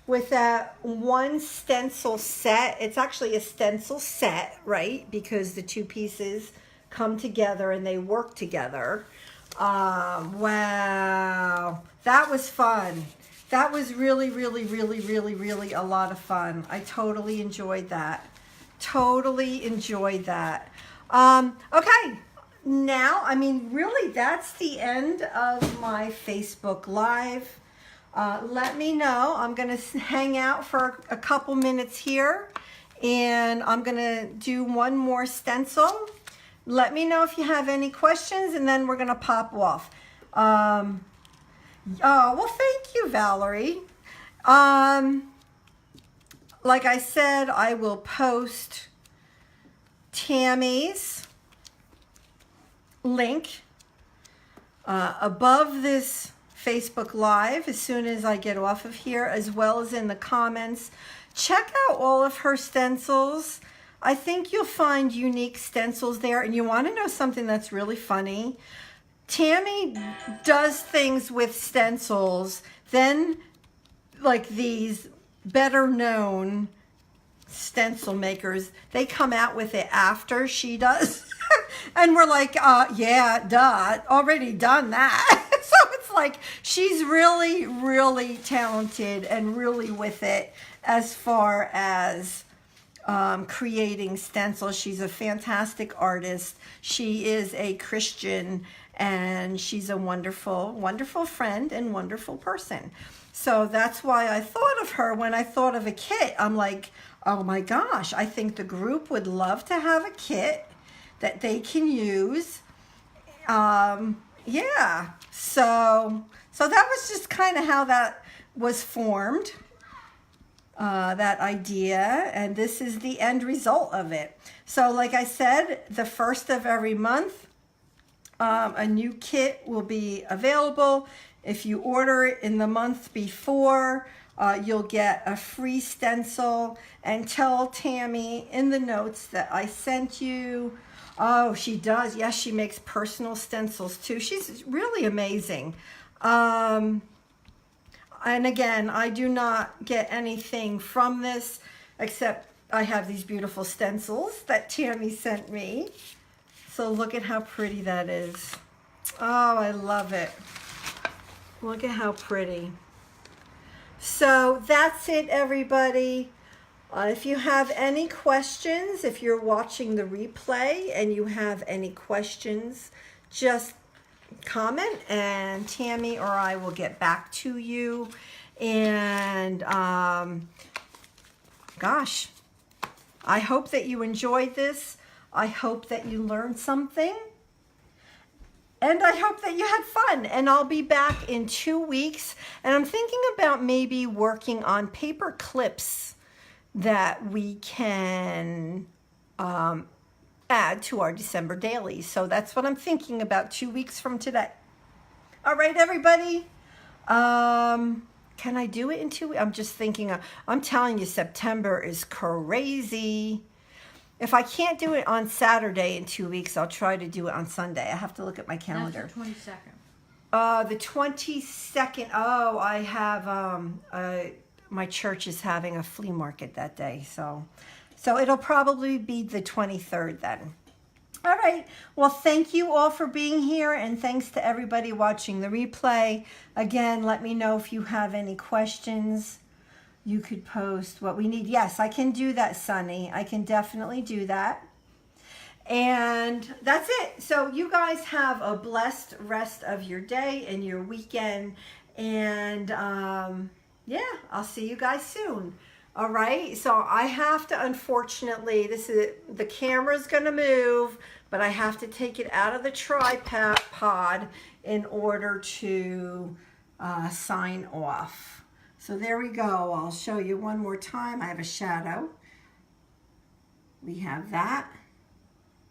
With that one stencil set, it's actually a stencil set, right? Because the two pieces come together and they work together. Wow, that was fun. That was really, really, really, really, really a lot of fun. I totally enjoyed that. Totally enjoyed that. Okay, now, I mean, really, that's the end of my Facebook Live. Let me know. I'm going to hang out for a couple minutes here, and I'm going to do one more stencil. Let me know if you have any questions, and then we're going to pop off. Oh, well, thank you, Valerie. Like I said, I will post Tammy's link above this Facebook Live as soon as I get off of here, as well as in the comments. Check out all of her stencils. I think you'll find unique stencils there. And you want to know something that's really funny? Tammy does things with stencils, then like these better known stencil makers, they come out with it after she does. And we're like, yeah, duh, already done that. So it's like she's really, really talented and really with it as far as creating stencils. She's a fantastic artist. She is a Christian, and she's a wonderful, wonderful friend and wonderful person. So that's why I thought of her when I thought of a kit. I'm like, oh my gosh, I think the group would love to have a kit that they can use. Yeah, so that was just kind of how that was formed. That idea, and this is the end result of it. So like I said, the first of every month, a new kit will be available. If you order it in the month before, you'll get a free stencil. And tell Tammy in the notes that I sent you. Oh, she does. Yes, she makes personal stencils too. She's really amazing. And again, I do not get anything from this except I have these beautiful stencils that Tammy sent me. So look at how pretty that is. Oh, I love it. Look at how pretty. So that's it, everybody. If you have any questions, if you're watching the replay and you have any questions, just comment and Tammy or I will get back to you. And gosh, I hope that you enjoyed this. I hope that you learned something. And I hope that you had fun. And I'll be back in 2 weeks. And I'm thinking about maybe working on paper clips that we can add to our December dailies. So that's what I'm thinking about 2 weeks from today. All right, everybody. Can I do it in 2 weeks? I'm just thinking, I'm telling you, September is crazy. If I can't do it on Saturday in 2 weeks, I'll try to do it on Sunday. I have to look at my calendar. That's the 22nd. The 22nd. Oh, I have my church is having a flea market that day, so it'll probably be the 23rd then. All right. Well, thank you all for being here, and thanks to everybody watching the replay. Again, let me know if you have any questions. You could post what we need. Yes, I can do that, Sunny. I can definitely do that. And that's it. So you guys have a blessed rest of your day and your weekend. And yeah, I'll see you guys soon. All right. So I have to, unfortunately, the camera's going to move, but I have to take it out of the tripod in order to sign off. So there we go. I'll show you one more time. I have a shadow. We have that.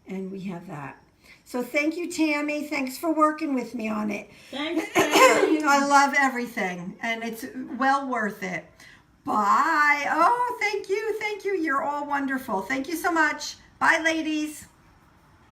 And we have that. So thank you, Tammy. Thanks for working with me on it. Thanks, Tammy. I love everything. And it's well worth it. Bye. Oh, thank you. Thank you. You're all wonderful. Thank you so much. Bye, ladies.